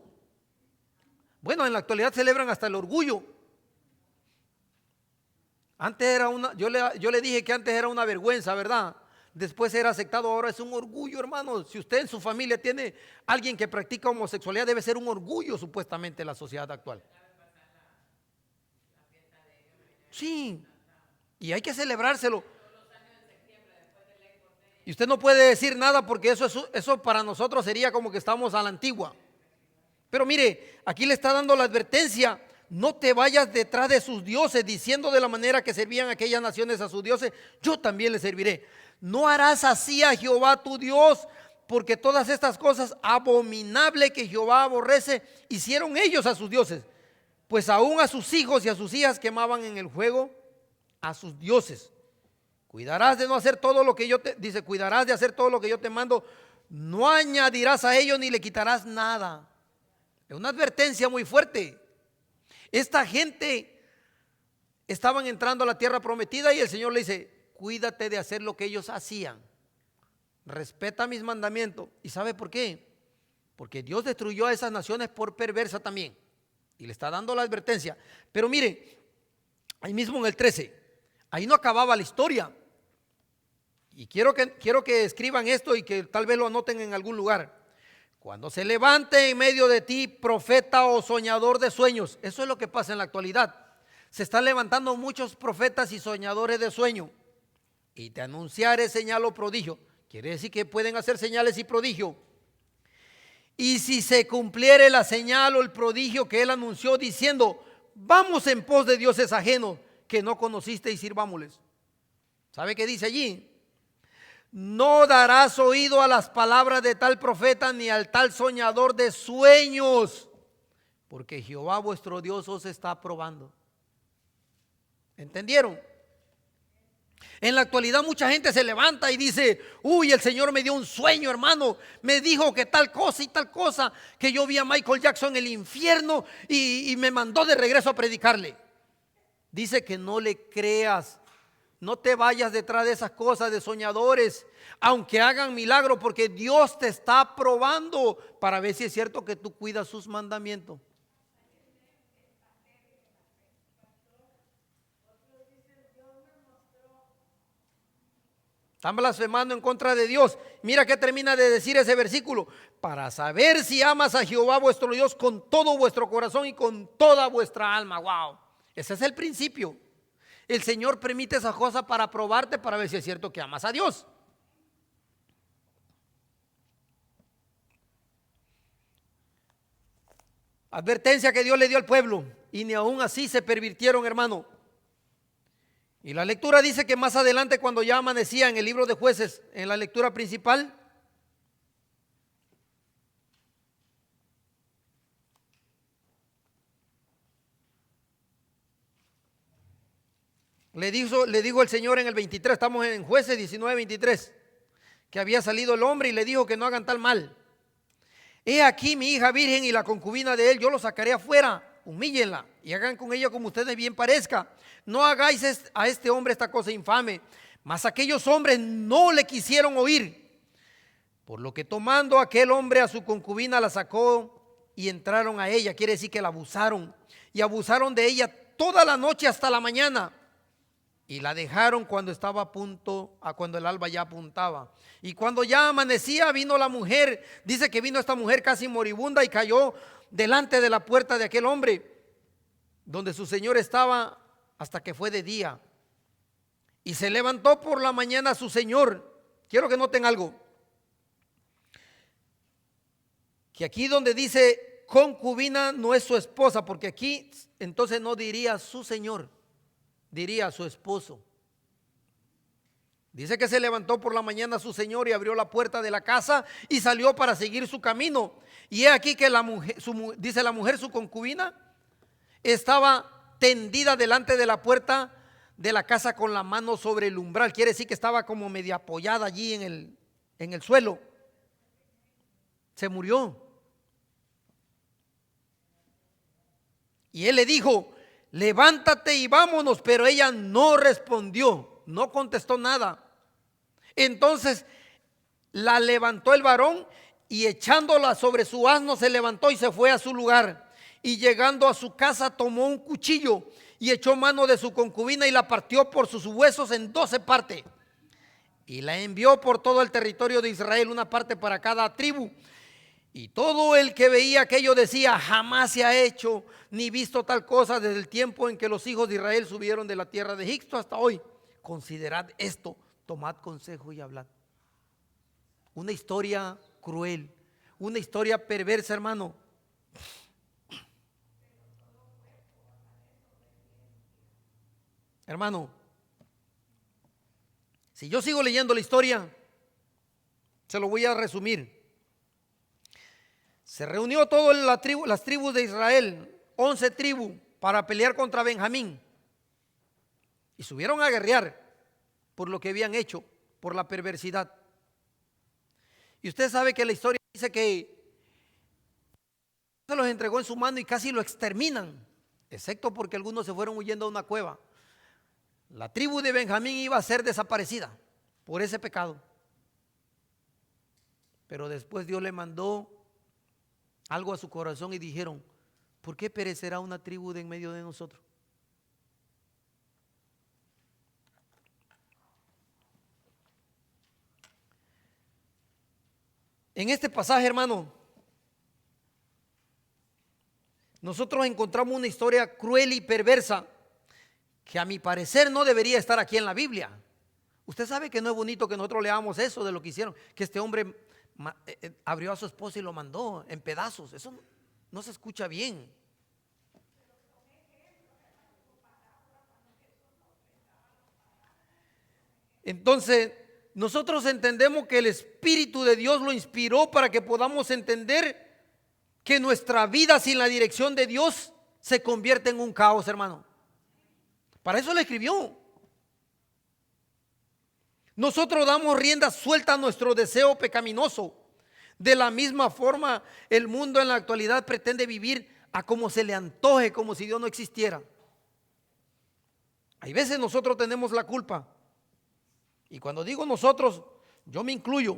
Bueno, en la actualidad celebran hasta el orgullo. Antes era yo le dije que antes era una vergüenza, ¿verdad? Después era aceptado, ahora es un orgullo, hermano. Si usted en su familia tiene alguien que practica homosexualidad, debe ser un orgullo supuestamente en la sociedad actual. Sí, y hay que celebrárselo. Y usted no puede decir nada porque eso para nosotros sería como que estamos a la antigua. Pero mire, aquí le está dando la advertencia: no te vayas detrás de sus dioses, diciendo de la manera que servían aquellas naciones a sus dioses, yo también les serviré. No harás así a Jehová tu Dios, porque todas estas cosas abominables que Jehová aborrece, hicieron ellos a sus dioses. Pues aún a sus hijos y a sus hijas quemaban en el fuego a sus dioses. Cuidarás de no hacer todo lo que cuidarás de hacer todo lo que yo te mando. No añadirás a ellos ni le quitarás nada. Es una advertencia muy fuerte. Esta gente estaban entrando a la tierra prometida y el Señor le dice: cuídate de hacer lo que ellos hacían. Respeta mis mandamientos. ¿Y sabe por qué? Porque Dios destruyó a esas naciones por perversa también. Y le está dando la advertencia. Pero mire, ahí mismo en el 13, ahí no acababa la historia. Y quiero que escriban esto y que tal vez lo anoten en algún lugar. Cuando se levante en medio de ti profeta o soñador de sueños. Eso es lo que pasa en la actualidad. Se están levantando muchos profetas y soñadores de sueño. Y te anunciaré señal o prodigio. Quiere decir que pueden hacer señales y prodigio. Y si se cumpliere la señal o el prodigio que él anunció diciendo: vamos en pos de dioses ajenos que no conociste y sirvámosles. ¿Sabe qué dice allí? No darás oído a las palabras de tal profeta ni al tal soñador de sueños, porque Jehová vuestro Dios os está probando. ¿Entendieron? En la actualidad mucha gente se levanta y dice: uy, el Señor me dio un sueño, hermano, me dijo que tal cosa y tal cosa, que yo vi a Michael Jackson en el infierno y me mandó de regreso a predicarle. Dice que no le creas, no te vayas detrás de esas cosas de soñadores, aunque hagan milagro, porque Dios te está probando para ver si es cierto que tú cuidas sus mandamientos. Están blasfemando en contra de Dios. Mira que termina de decir ese versículo: para saber si amas a Jehová vuestro Dios con todo vuestro corazón y con toda vuestra alma. Wow, ese es el principio. El Señor permite esas cosas para probarte, para ver si es cierto que amas a Dios. Advertencia que Dios le dio al pueblo, y ni aún así se pervirtieron, hermano. Y la lectura dice que más adelante, cuando ya amanecía, en el libro de Jueces, en la lectura principal, le dijo el Señor en el 23, estamos en Jueces 19, 23, que había salido el hombre y le dijo que no hagan tal mal. he aquí mi hija virgen y la concubina de él, yo lo sacaré afuera, humíllenla y hagan con ella como ustedes bien parezca. No hagáis a este hombre esta cosa infame. Mas aquellos hombres no le quisieron oír, por lo que tomando aquel hombre a su concubina la sacó y entraron a ella. Quiere decir que la abusaron y abusaron de ella toda la noche hasta la mañana. Y la dejaron cuando estaba a punto, cuando el alba ya apuntaba. Y cuando ya amanecía vino la mujer, dice que vino esta mujer casi moribunda y cayó delante de la puerta de aquel hombre, donde su señor estaba, hasta que fue de día. Y se levantó por la mañana su señor. Quiero que noten algo, que aquí donde dice concubina no es su esposa, porque aquí entonces no diría su señor, diría a su esposo. Dice que se levantó por la mañana su señor y abrió la puerta de la casa y salió para seguir su camino. Y he aquí que la mujer, dice la mujer, su concubina, estaba tendida delante de la puerta de la casa con la mano sobre el umbral. Quiere decir que estaba como media apoyada allí en el suelo. Se murió. Y él le dijo, levántate y vámonos, pero ella no respondió, no contestó nada. Entonces la levantó el varón y echándola sobre su asno se levantó y se fue a su lugar. Y llegando a su casa tomó un cuchillo y echó mano de su concubina y la partió por sus huesos en 12 partes. Y la envió por todo el territorio de Israel, una parte para cada tribu. Y todo el que veía aquello decía, jamás se ha hecho ni visto tal cosa desde el tiempo en que los hijos de Israel subieron de la tierra de Egipto hasta hoy. Considerad esto, tomad consejo y hablad. Una historia cruel, una historia perversa, hermano. Hermano, si yo sigo leyendo la historia, se lo voy a resumir. Se reunió todas las tribus de Israel, 11 tribus, para pelear contra Benjamín. Y subieron a guerrear por lo que habían hecho, por la perversidad. Y usted sabe que la historia dice que se los entregó en su mano y casi lo exterminan, excepto porque algunos se fueron huyendo a una cueva. La tribu de Benjamín iba a ser desaparecida por ese pecado. Pero después Dios le mandó algo a su corazón y dijeron, ¿por qué perecerá una tribu de en medio de nosotros? En este pasaje, hermano, nosotros encontramos una historia cruel y perversa que a mi parecer no debería estar aquí en la Biblia. Usted sabe que no es bonito que nosotros leamos eso de lo que hicieron, que este hombre abrió a su esposa y lo mandó en pedazos. Eso no se escucha bien. Entonces, nosotros entendemos que el Espíritu de Dios lo inspiró para que podamos entender que nuestra vida sin la dirección de Dios se convierte en un caos, hermano. Para eso le escribió. Nosotros damos rienda suelta a nuestro deseo pecaminoso. De la misma forma, el mundo en la actualidad pretende vivir a como se le antoje, como si Dios no existiera. Hay veces nosotros tenemos la culpa. Y cuando digo nosotros, yo me incluyo.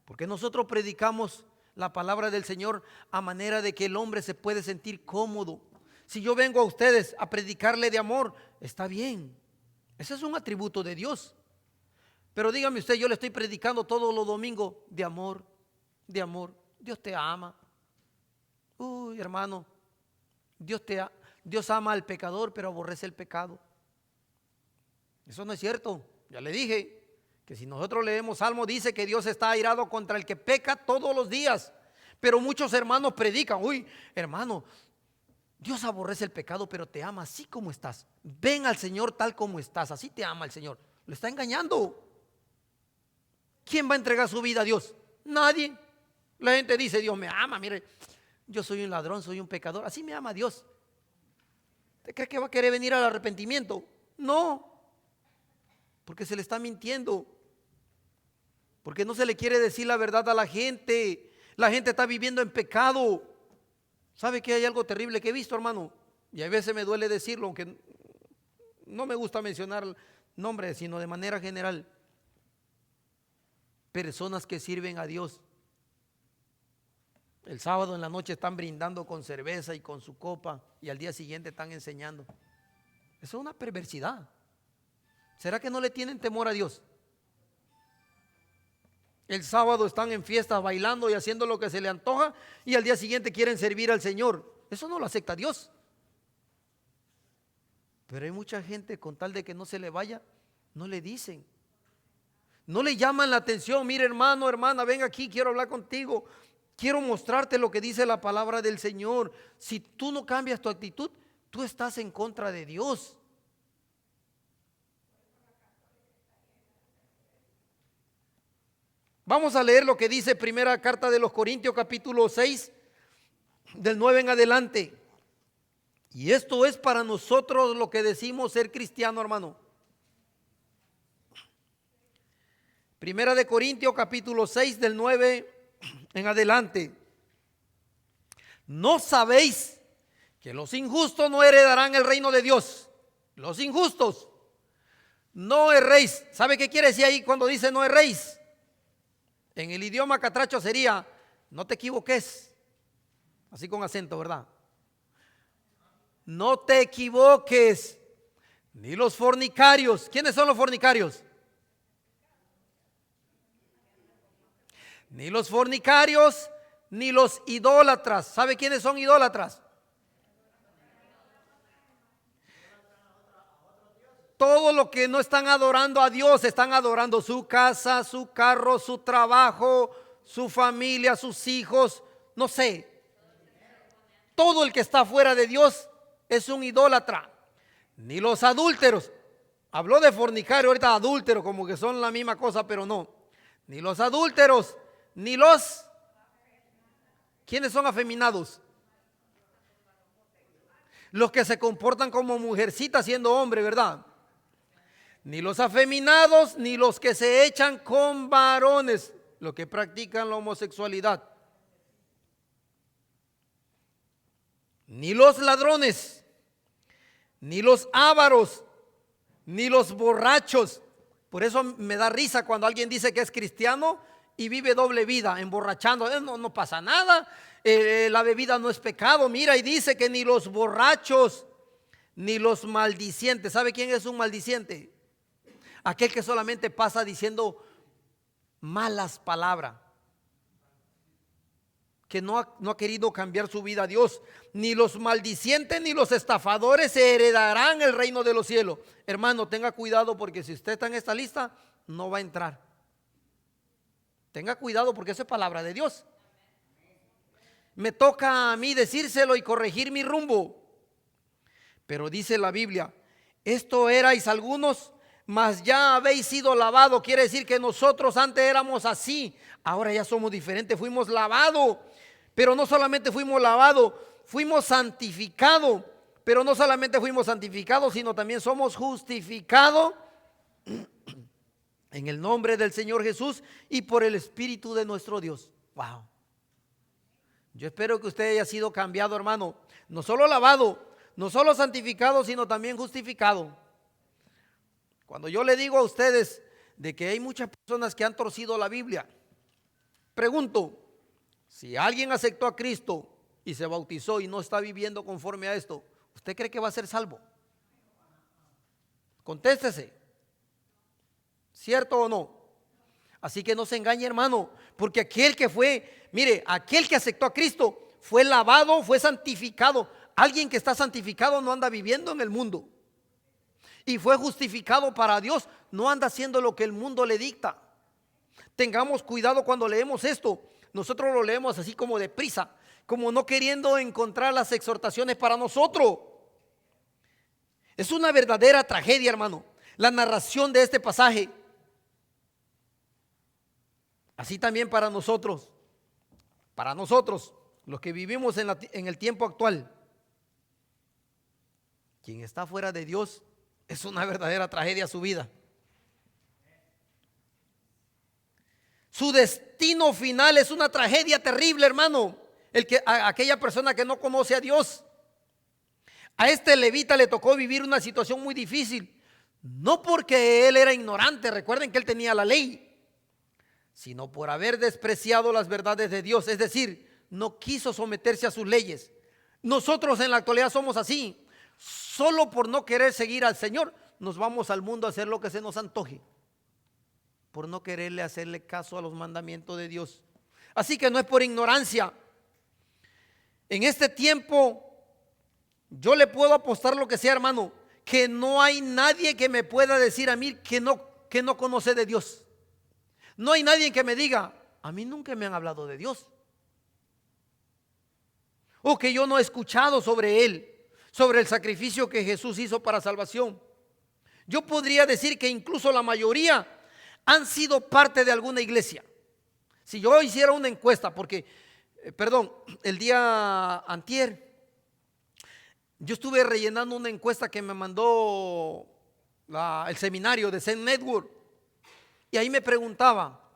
Porque nosotros predicamos la palabra del Señor a manera de que el hombre se puede sentir cómodo. Si yo vengo a ustedes a predicarle de amor, está bien. Ese es un atributo de Dios. Pero dígame usted, yo le estoy predicando todos los domingos de amor, de amor. Dios te ama. Uy, hermano, Dios ama al pecador, pero aborrece el pecado. Eso no es cierto. Ya le dije que si nosotros leemos Salmo, dice que Dios está airado contra el que peca todos los días. Pero muchos hermanos predican, uy, hermano, Dios aborrece el pecado, pero te ama así como estás. Ven al Señor tal como estás, así te ama el Señor. Lo está engañando. ¿Quién va a entregar su vida a Dios? Nadie. La gente dice, Dios me ama, mire, yo soy un ladrón, soy un pecador, así me ama Dios. ¿Usted cree que va a querer venir al arrepentimiento? No, porque se le está mintiendo. Porque no se le quiere decir la verdad a la gente. La gente está viviendo en pecado. ¿Sabe que hay algo terrible que he visto, hermano? Y a veces me duele decirlo, aunque no me gusta mencionar nombres, sino de manera general. Personas que sirven a Dios. El sábado en la noche están brindando con cerveza y con su copa y al día siguiente están enseñando. Eso es una perversidad. ¿Será que no le tienen temor a Dios? El sábado están en fiestas bailando y haciendo lo que se le antoja y al día siguiente quieren servir al Señor. Eso no lo acepta Dios. Pero hay mucha gente, con tal de que no se le vaya, no le dicen. No le llaman la atención. Mire, hermano, hermana, ven aquí, quiero hablar contigo. Quiero mostrarte lo que dice la palabra del Señor. Si tú no cambias tu actitud, tú estás en contra de Dios. Vamos a leer lo que dice primera carta de los Corintios capítulo 6, del 9 en adelante. Y esto es para nosotros lo que decimos ser cristiano, hermano. Primera de Corintios capítulo 6, del 9 en adelante. ¿No sabéis que los injustos no heredarán el reino de Dios? Los injustos. No erréis. ¿Sabe qué quiere decir ahí cuando dice no erréis? En el idioma catracho sería no te equivoques. Así con acento, ¿verdad? No te equivoques. Ni los fornicarios. ¿Quiénes son los fornicarios? Ni los fornicarios, ni los idólatras. ¿Sabe quiénes son idólatras? Todo lo que no están adorando a Dios, están adorando su casa, su carro, su trabajo, su familia, sus hijos, no sé. Todo el que está fuera de Dios es un idólatra. Ni los adúlteros. Habló de fornicario, ahorita adúltero, como que son la misma cosa, pero no. Ni los adúlteros, ni los... ¿Quiénes son afeminados? Los que se comportan como mujercita siendo hombre, ¿verdad? Ni los afeminados, ni los que se echan con varones, los que practican la homosexualidad. Ni los ladrones, ni los ávaros, ni los borrachos. Por eso me da risa cuando alguien dice que es cristiano y vive doble vida, emborrachando. No pasa nada, la bebida no es pecado. Mira, y dice que ni los borrachos, ni los maldicientes. ¿Sabe quién es un maldiciente? Aquel que solamente pasa diciendo malas palabras, que no ha querido cambiar su vida a Dios. Ni los maldicientes ni los estafadores se heredarán el reino de los cielos. Hermano, tenga cuidado, porque si usted está en esta lista, no va a entrar. Tenga cuidado, porque eso es palabra de Dios. Me toca a mí decírselo y corregir mi rumbo. Pero dice la Biblia, esto erais algunos, mas ya habéis sido lavados. Quiere decir que nosotros antes éramos así, ahora ya somos diferentes, fuimos lavados. Pero no solamente fuimos lavados, fuimos santificados. Pero no solamente fuimos santificados, sino también somos justificados en el nombre del Señor Jesús y por el Espíritu de nuestro Dios. Wow. Yo espero que usted haya sido cambiado, hermano. No solo lavado, no solo santificado, sino también justificado. Cuando yo le digo a ustedes de que hay muchas personas que han torcido la Biblia, pregunto, si alguien aceptó a Cristo y se bautizó y no está viviendo conforme a esto, ¿usted cree que va a ser salvo? Contéstese. ¿Cierto o no? Así que no se engañe, hermano, porque aquel que fue, mire, aquel que aceptó a Cristo fue lavado, fue santificado. Alguien que está santificado no anda viviendo en el mundo. Y fue justificado para Dios, no anda haciendo lo que el mundo le dicta. Tengamos cuidado cuando leemos esto. Nosotros lo leemos así como deprisa, como no queriendo encontrar las exhortaciones para nosotros. Es una verdadera tragedia, hermano, la narración de este pasaje. Así también para nosotros, los que vivimos en el tiempo actual. Quien está fuera de Dios es una verdadera tragedia su vida. Su destino final es una tragedia terrible, hermano. Aquella persona que no conoce a Dios. A este levita le tocó vivir una situación muy difícil. No porque él era ignorante, recuerden que él tenía la ley, sino por haber despreciado las verdades de Dios. Es decir, no quiso someterse a sus leyes. Nosotros en la actualidad somos así. Solo por no querer seguir al Señor, nos vamos al mundo a hacer lo que se nos antoje, por no quererle hacerle caso a los mandamientos de Dios. Así que no es por ignorancia. En este tiempo yo le puedo apostar lo que sea, hermano, que no hay nadie que me pueda decir a mí que no conoce de Dios. No hay nadie que me diga, a mí nunca me han hablado de Dios, o que yo no he escuchado sobre Él, sobre el sacrificio que Jesús hizo para salvación. Yo podría decir que incluso la mayoría han sido parte de alguna iglesia. Si yo hiciera una encuesta, porque, el día antier, yo estuve rellenando una encuesta que me mandó el seminario de Zen Network, y ahí me preguntaba,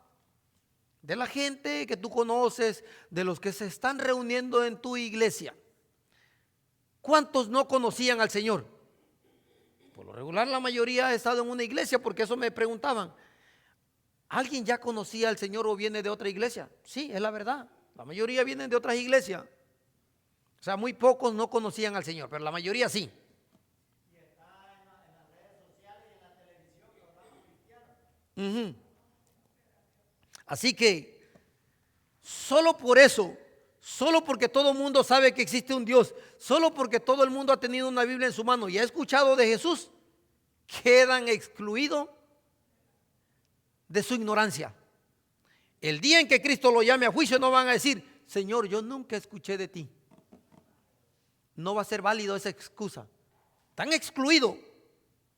de la gente que tú conoces, de los que se están reuniendo en tu iglesia, ¿cuántos no conocían al Señor? Por lo regular la mayoría ha estado en una iglesia, porque eso me preguntaban. ¿Alguien ya conocía al Señor o viene de otra iglesia? Sí, es la verdad. La mayoría vienen de otras iglesias. O sea, muy pocos no conocían al Señor, pero la mayoría sí. Y está en las redes sociales y en la televisión, los cristianos. Así que, solo por eso, solo porque todo el mundo sabe que existe un Dios, solo porque todo el mundo ha tenido una Biblia en su mano y ha escuchado de Jesús, quedan excluidos de su ignorancia. El día en que Cristo lo llame a juicio, no van a decir, Señor, yo nunca escuché de ti. No va a ser válido esa excusa. Están excluidos.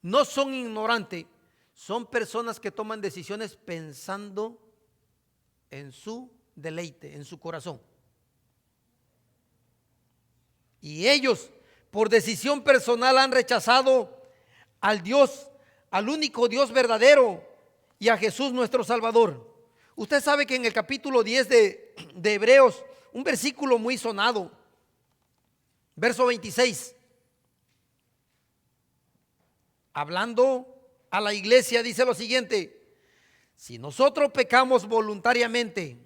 No son ignorantes, son personas que toman decisiones pensando en su deleite, en su corazón. Y ellos, por decisión personal, han rechazado al Dios, al único Dios verdadero, y a Jesús nuestro Salvador. Usted sabe que en el capítulo 10 de Hebreos, un versículo muy sonado, verso 26, hablando a la iglesia, dice lo siguiente: si nosotros pecamos voluntariamente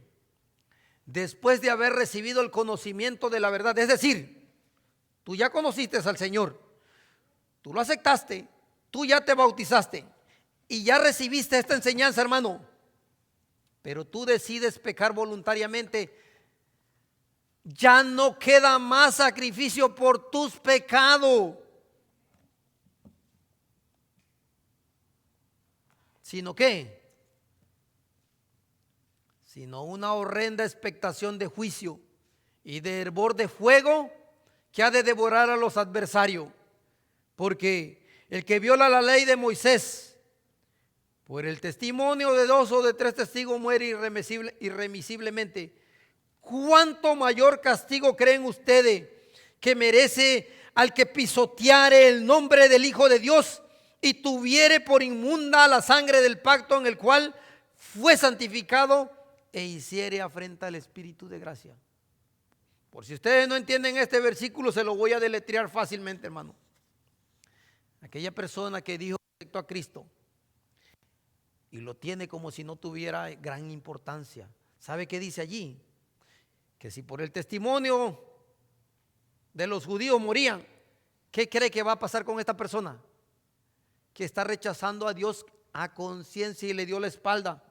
después de haber recibido el conocimiento de la verdad, es decir, tú ya conociste al Señor, tú lo aceptaste, tú ya te bautizaste y ya recibiste esta enseñanza, hermano, pero tú decides pecar voluntariamente, ya no queda más sacrificio por tus pecados, sino sino una horrenda expectación de juicio y de hervor de fuego que ha de devorar a los adversarios. Porque el que viola la ley de Moisés, por el testimonio de 2 o de 3 testigos, muere irremisiblemente. ¿Cuánto mayor castigo creen ustedes que merece al que pisoteare el nombre del Hijo de Dios y tuviere por inmunda la sangre del pacto en el cual fue santificado e hiciere afrenta al Espíritu de gracia? Por si ustedes no entienden este versículo, se lo voy a deletrear fácilmente, hermano. Aquella persona que dijo respecto a Cristo y lo tiene como si no tuviera gran importancia, ¿sabe qué dice allí? Que si por el testimonio de los judíos morían, ¿qué cree que va a pasar con esta persona? Que está rechazando a Dios a conciencia y le dio la espalda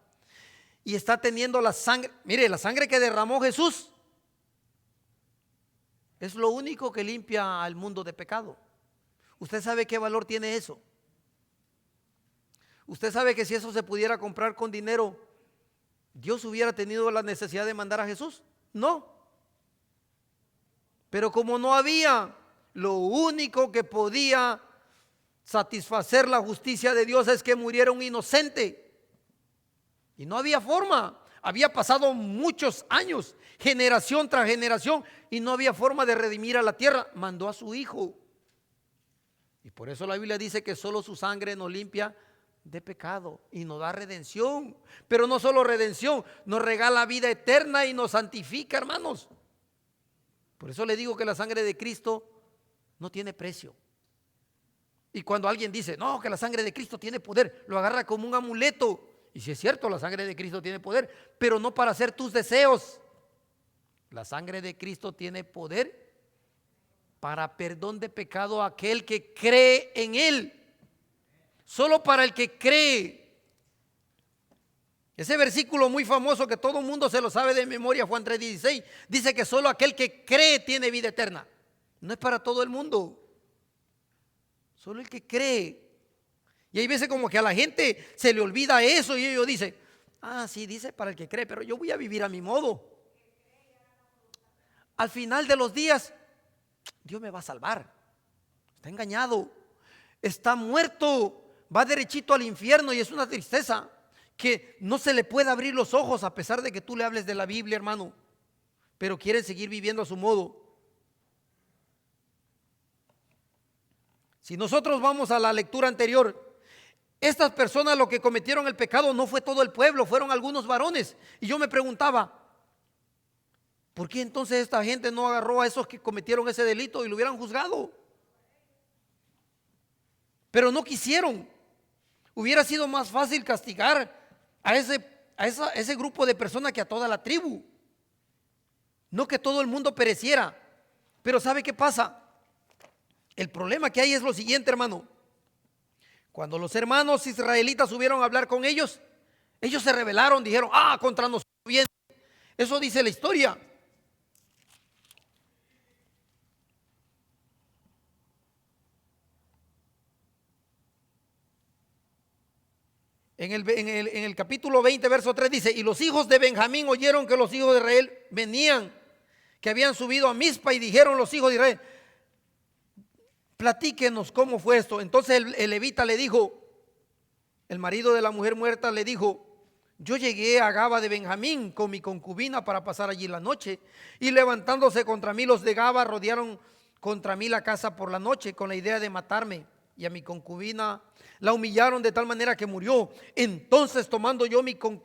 y está teniendo la sangre. Mire, la sangre que derramó Jesús es lo único que limpia al mundo de pecado. ¿Usted sabe qué valor tiene eso? ¿Usted sabe que si eso se pudiera comprar con dinero, Dios hubiera tenido la necesidad de mandar a Jesús? No. Pero como no había, lo único que podía satisfacer la justicia de Dios es que muriera un inocente. Y no había forma. Había pasado muchos años, generación tras generación, y no había forma de redimir a la tierra. Mandó a su Hijo. Y por eso la Biblia dice que solo su sangre nos limpia de pecado y nos da redención. Pero no solo redención, nos regala vida eterna y nos santifica, hermanos. Por eso le digo que la sangre de Cristo no tiene precio. Y cuando alguien dice, no, que la sangre de Cristo tiene poder, lo agarra como un amuleto. Y si es cierto, la sangre de Cristo tiene poder, pero no para hacer tus deseos. La sangre de Cristo tiene poder para perdón de pecado a aquel que cree en Él. Solo para el que cree. Ese versículo muy famoso que todo el mundo se lo sabe de memoria, Juan 3:16, dice que solo aquel que cree tiene vida eterna. No es para todo el mundo. Solo el que cree. Y hay veces como que a la gente se le olvida eso y ellos dicen, sí, dice para el que cree, pero yo voy a vivir a mi modo. Al final de los días, Dios me va a salvar. Está engañado, está muerto, va derechito al infierno y es una tristeza que no se le puede abrir los ojos a pesar de que tú le hables de la Biblia, hermano, pero quieren seguir viviendo a su modo. Si nosotros vamos a la lectura anterior, estas personas lo que cometieron el pecado no fue todo el pueblo, fueron algunos varones. Y yo me preguntaba, ¿por qué entonces esta gente no agarró a esos que cometieron ese delito y lo hubieran juzgado? Pero no quisieron. Hubiera sido más fácil castigar a ese grupo de personas que a toda la tribu. No que todo el mundo pereciera. Pero ¿sabe qué pasa? El problema que hay es lo siguiente, hermano. Cuando los hermanos israelitas subieron a hablar con ellos, ellos se rebelaron, dijeron, contra nosotros viene. Eso dice la historia. En el capítulo 20, verso 3 dice, y los hijos de Benjamín oyeron que los hijos de Israel venían, que habían subido a Mizpa, y dijeron los hijos de Israel, platíquenos cómo fue esto. Entonces el levita le dijo, el marido de la mujer muerta le dijo, yo llegué a Gaba de Benjamín con mi concubina para pasar allí la noche, y levantándose contra mí los de Gaba rodearon contra mí la casa por la noche con la idea de matarme, y a mi concubina la humillaron de tal manera que murió. Entonces tomando yo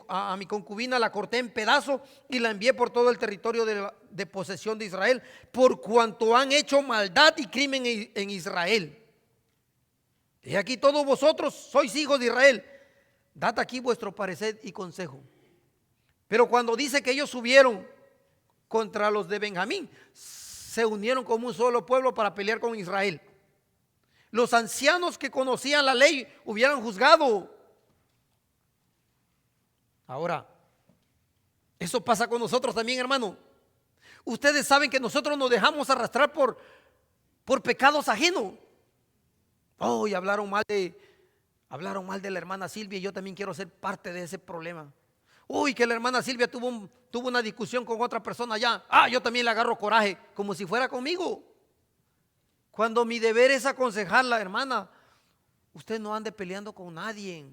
a mi concubina la corté en pedazos y la envié por todo el territorio de posesión de Israel, por cuanto han hecho maldad y crimen en Israel. Y aquí todos vosotros sois hijos de Israel, dad aquí vuestro parecer y consejo. Pero cuando dice que ellos subieron contra los de Benjamín, se unieron como un solo pueblo para pelear con Israel. Los ancianos que conocían la ley hubieran juzgado. Ahora, eso pasa con nosotros también, hermano. Ustedes saben que nosotros nos dejamos arrastrar por pecados ajenos. Y hablaron mal de la hermana Silvia y yo también quiero ser parte de ese problema. Que la hermana Silvia tuvo una discusión con otra persona allá. Yo también le agarro coraje, como si fuera conmigo. Cuando mi deber es aconsejarla, hermana, usted no ande peleando con nadie,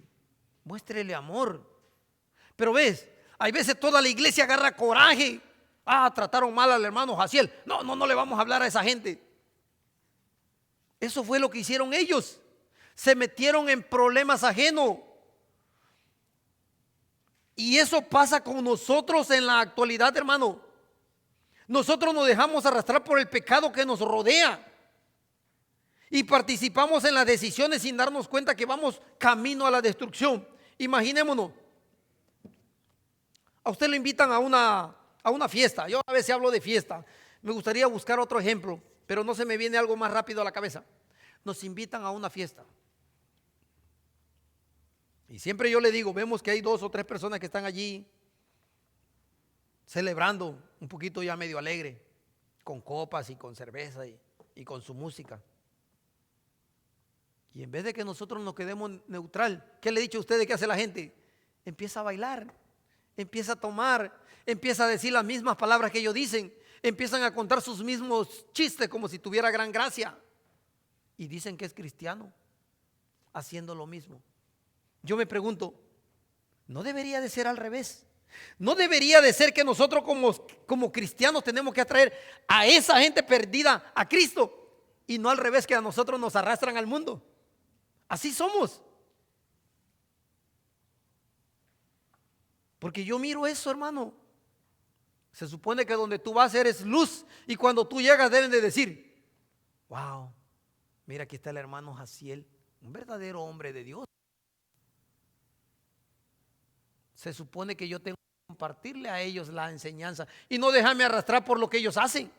muéstrele amor. Pero ves, hay veces toda la iglesia agarra coraje. Trataron mal al hermano Jaciel. No le vamos a hablar a esa gente. Eso fue lo que hicieron ellos. Se metieron en problemas ajenos. Y eso pasa con nosotros en la actualidad, hermano. Nosotros nos dejamos arrastrar por el pecado que nos rodea. Y participamos en las decisiones sin darnos cuenta que vamos camino a la destrucción. Imaginémonos, a usted lo invitan a una fiesta. Yo a veces hablo de fiesta. Me gustaría buscar otro ejemplo, pero no se me viene algo más rápido a la cabeza. Nos invitan a una fiesta. Y siempre yo le digo, vemos que hay 2 o 3 personas que están allí celebrando un poquito ya medio alegre, con copas y con cerveza y con su música. Y en vez de que nosotros nos quedemos neutral, ¿qué le he dicho a ustedes que hace la gente? Empieza a bailar, empieza a tomar, empieza a decir las mismas palabras que ellos dicen, empiezan a contar sus mismos chistes como si tuviera gran gracia. Y dicen que es cristiano, haciendo lo mismo. Yo me pregunto, ¿no debería de ser al revés? ¿No debería de ser que nosotros como cristianos tenemos que atraer a esa gente perdida a Cristo? Y no al revés, que a nosotros nos arrastran al mundo. Así somos. Porque yo miro eso, hermano. Se supone que donde tú vas eres luz, y cuando tú llegas deben de decir: wow, mira, aquí está el hermano Jaciel, un verdadero hombre de Dios. Se supone que yo tengo que compartirle a ellos la enseñanza y no dejarme arrastrar por lo que ellos hacen.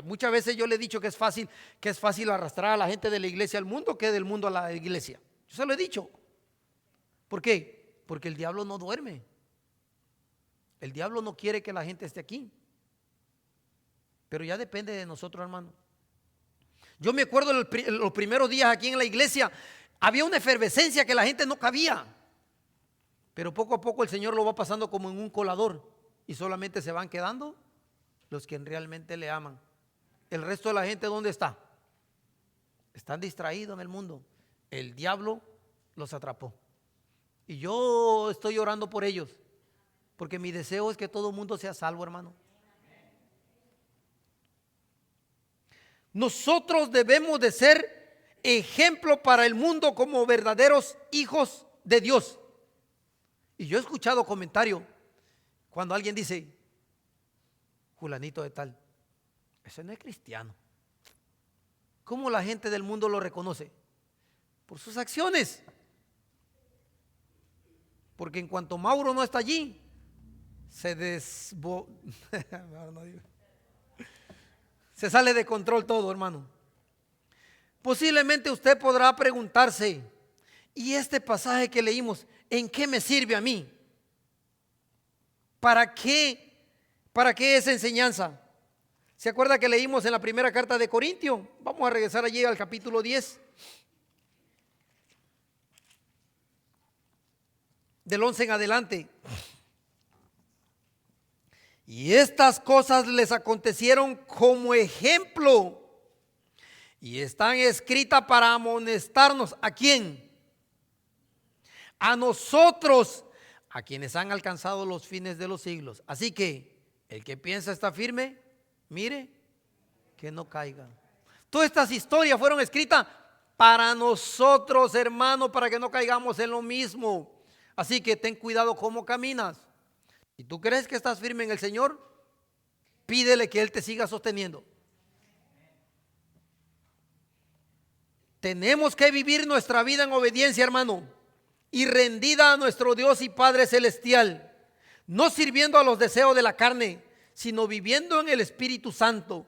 Muchas veces yo le he dicho que es fácil arrastrar a la gente de la iglesia al mundo que del mundo a la iglesia. Yo se lo he dicho. ¿Por qué? Porque el diablo no duerme. El diablo no quiere que la gente esté aquí. Pero ya depende de nosotros, hermano. Yo me acuerdo los primeros días aquí en la iglesia, había una efervescencia que la gente no cabía. Pero poco a poco el Señor lo va pasando como en un colador, y solamente se van quedando los que realmente le aman. El resto de la gente, ¿dónde está? Están distraídos en el mundo. El diablo los atrapó. Y yo estoy orando por ellos, porque mi deseo es que todo el mundo sea salvo, hermano. Nosotros debemos de ser ejemplo para el mundo como verdaderos hijos de Dios. Y yo he escuchado comentarios cuando alguien dice: fulanito de tal, ese no es cristiano. ¿Cómo la gente del mundo lo reconoce? Por sus acciones. Porque en cuanto Mauro no está allí, se sale de control todo, hermano. Posiblemente usted podrá preguntarse: ¿y este pasaje que leímos, en qué me sirve a mí? ¿Para qué esa enseñanza? ¿Se acuerda que leímos en la primera carta de Corintios? Vamos a regresar allí al capítulo 10. Del 11 en adelante. Y estas cosas les acontecieron como ejemplo, y están escritas para amonestarnos. ¿A quién? A nosotros, a quienes han alcanzado los fines de los siglos. Así que el que piensa está firme, mire que no caiga. Todas estas historias fueron escritas para nosotros, hermanos, para que no caigamos en lo mismo. Así que ten cuidado cómo caminas. Si tú crees que estás firme en el Señor, pídele que Él te siga sosteniendo. Tenemos que vivir nuestra vida en obediencia, hermano, y rendida a nuestro Dios y Padre Celestial, no sirviendo a los deseos de la carne, sino viviendo en el Espíritu Santo,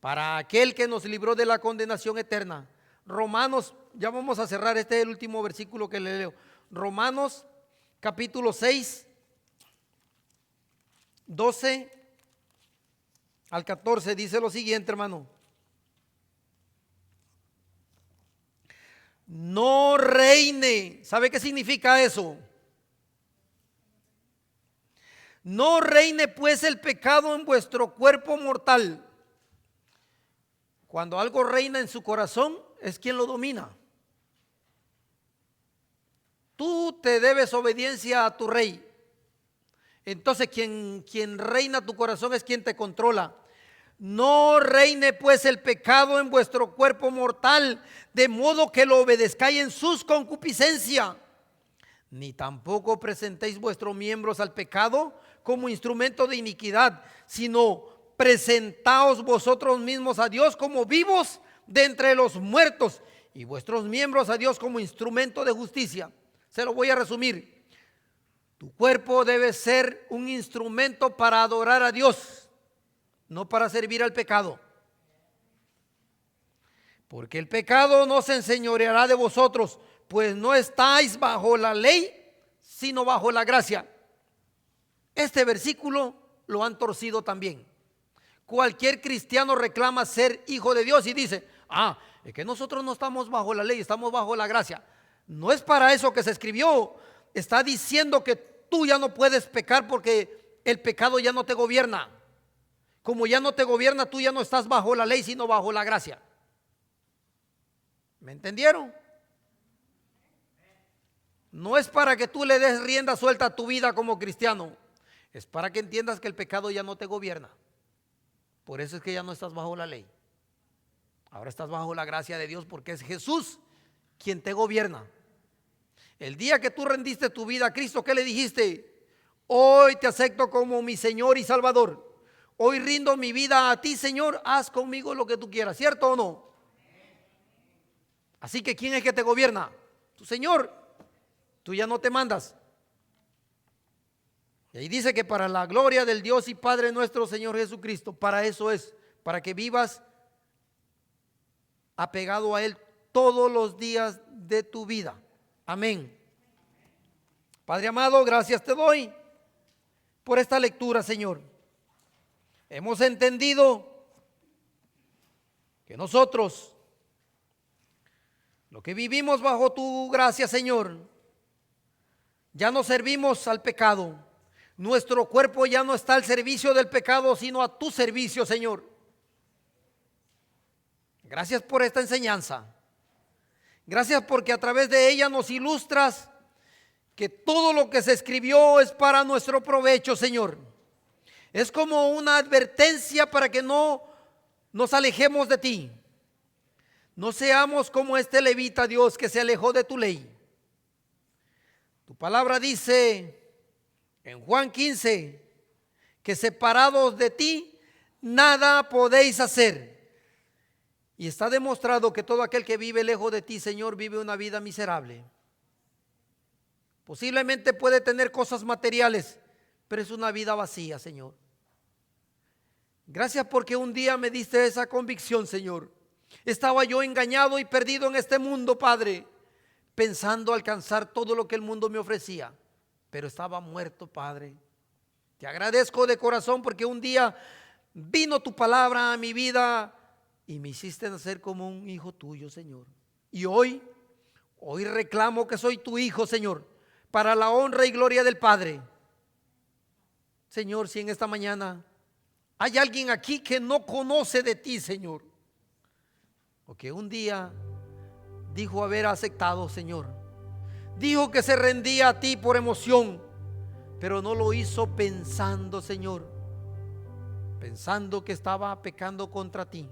para aquel que nos libró de la condenación eterna. Romanos, ya vamos a cerrar, este es el último versículo que le leo. Romanos capítulo 6, 12 al 14 dice lo siguiente, hermano: no reine. ¿Sabe qué significa eso? No reine pues el pecado en vuestro cuerpo mortal. Cuando algo reina en su corazón, es quien lo domina. Tú te debes obediencia a tu rey. Entonces quien reina tu corazón es quien te controla. No reine pues el pecado en vuestro cuerpo mortal, de modo que lo obedezcáis en sus concupiscencias. Ni tampoco presentéis vuestros miembros al pecado como instrumento de iniquidad, sino presentaos vosotros mismos a Dios como vivos de entre los muertos, y vuestros miembros a Dios como instrumento de justicia. Se lo voy a resumir. Tu cuerpo debe ser un instrumento para adorar a Dios, no para servir al pecado. Porque el pecado no se enseñoreará de vosotros, pues no estáis bajo la ley, sino bajo la gracia. Este versículo lo han torcido también. Cualquier cristiano reclama ser hijo de Dios y dice: es que nosotros no estamos bajo la ley, estamos bajo la gracia. No es para eso que se escribió. Está diciendo que tú ya no puedes pecar porque el pecado ya no te gobierna. Como ya no te gobierna, tú ya no estás bajo la ley, sino bajo la gracia. ¿Me entendieron? No es para que tú le des rienda suelta a tu vida como cristiano. Es para que entiendas que el pecado ya no te gobierna. Por eso es que ya no estás bajo la ley. Ahora estás bajo la gracia de Dios, porque es Jesús quien te gobierna. El día que tú rendiste tu vida a Cristo, ¿qué le dijiste? Hoy te acepto como mi Señor y Salvador. Hoy rindo mi vida a ti, Señor. Haz conmigo lo que tú quieras, ¿cierto o no? Así que ¿quién es que te gobierna? Tu Señor. Tú ya no te mandas. Y ahí dice que para la gloria del Dios y Padre nuestro Señor Jesucristo, para eso es, para que vivas apegado a Él todos los días de tu vida. Amén. Padre amado, gracias te doy por esta lectura, Señor. Hemos entendido que nosotros, lo que vivimos bajo tu gracia, Señor, ya no servimos al pecado. Nuestro cuerpo ya no está al servicio del pecado, sino a tu servicio, Señor. Gracias por esta enseñanza. Gracias porque a través de ella nos ilustras que todo lo que se escribió es para nuestro provecho, Señor. Es como una advertencia para que no nos alejemos de ti. No seamos como este levita, Dios, que se alejó de tu ley. Tu palabra dice en Juan 15 que separados de ti nada podéis hacer. Y está demostrado que todo aquel que vive lejos de ti, Señor, vive una vida miserable. Posiblemente puede tener cosas materiales, pero es una vida vacía, Señor. Gracias porque un día me diste esa convicción, Señor. Estaba yo engañado y perdido en este mundo, Padre, pensando alcanzar todo lo que el mundo me ofrecía, pero estaba muerto, Padre. Te agradezco de corazón porque un día vino tu palabra a mi vida y me hiciste nacer como un hijo tuyo, Señor. Y hoy reclamo que soy tu hijo, Señor, para la honra y gloria del Padre. Señor, si en esta mañana hay alguien aquí que no conoce de ti, Señor, o que un día dijo haber aceptado, Señor, dijo que se rendía a ti por emoción, pero no lo hizo pensando, Señor, pensando que estaba pecando contra ti.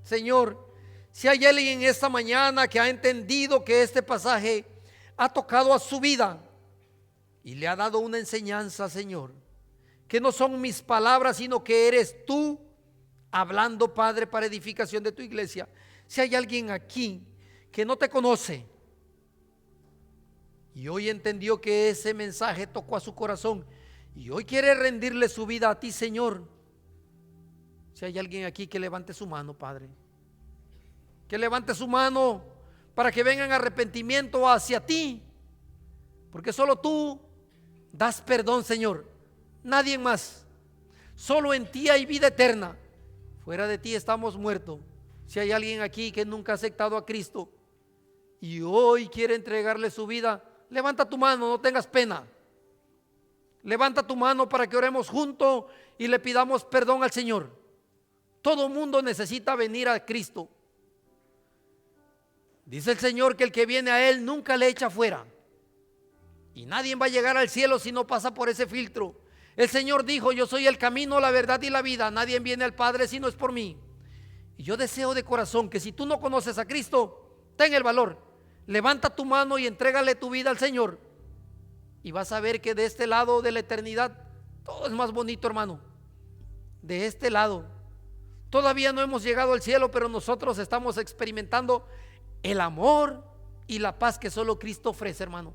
Señor, si hay alguien en esta mañana que ha entendido que este pasaje ha tocado a su vida y le ha dado una enseñanza, Señor, que no son mis palabras, sino que eres tú hablando, Padre, para edificación de tu iglesia. Si hay alguien aquí que no te conoce y hoy entendió que ese mensaje tocó a su corazón y hoy quiere rendirle su vida a ti, Señor, si hay alguien aquí que levante su mano, Padre, que levante su mano para que vengan arrepentimiento hacia ti, porque solo tú das perdón, Señor, nadie más. Solo en ti hay vida eterna, fuera de ti estamos muertos. Si hay alguien aquí que nunca ha aceptado a Cristo y hoy quiere entregarle su vida, levanta tu mano, no tengas pena. Levanta tu mano para que oremos juntos y le pidamos perdón al Señor. Todo mundo necesita venir a Cristo. Dice el Señor que el que viene a Él nunca le echa fuera. Y nadie va a llegar al cielo si no pasa por ese filtro. El Señor dijo: yo soy el camino, la verdad y la vida. Nadie viene al Padre si no es por mí. Y yo deseo de corazón que si tú no conoces a Cristo, ten el valor. Levanta tu mano y entrégale tu vida al Señor. Y vas a ver que de este lado de la eternidad todo es más bonito, hermano. De este lado. Todavía no hemos llegado al cielo, pero nosotros estamos experimentando el amor y la paz que solo Cristo ofrece, hermano.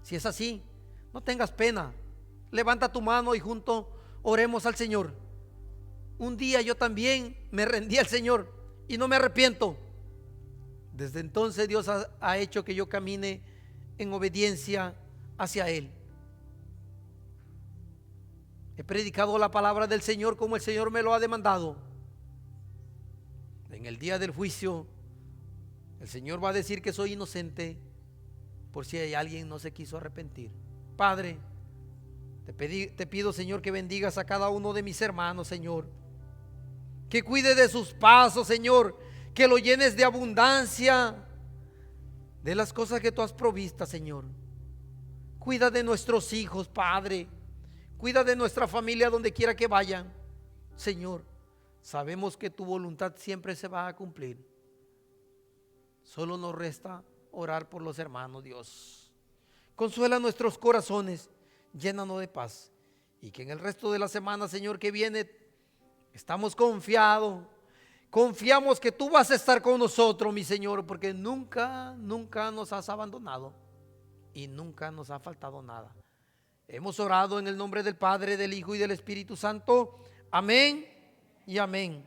Si es así, no tengas pena. Levanta tu mano y juntos oremos al Señor. Un día yo también me rendí al Señor y no me arrepiento. Desde entonces Dios ha hecho que yo camine en obediencia hacia Él. He predicado la palabra del Señor como el Señor me lo ha demandado. En el día del juicio, el Señor va a decir que soy inocente por si hay alguien que no se quiso arrepentir. Padre, te pido, Señor, que bendigas a cada uno de mis hermanos, Señor. Que cuide de sus pasos, Señor. Que lo llenes de abundancia de las cosas que tú has provisto, Señor. Cuida de nuestros hijos, Padre. Cuida de nuestra familia donde quiera que vayan. Señor, sabemos que tu voluntad siempre se va a cumplir. Solo nos resta orar por los hermanos, Dios. Consuela nuestros corazones, llénanos de paz. Y que en el resto de la semana, Señor, que viene, estamos confiamos que tú vas a estar con nosotros, mi Señor, porque nunca nos has abandonado y nunca nos ha faltado nada. Hemos orado en el nombre del Padre, del Hijo y del Espíritu Santo. Amén y amén.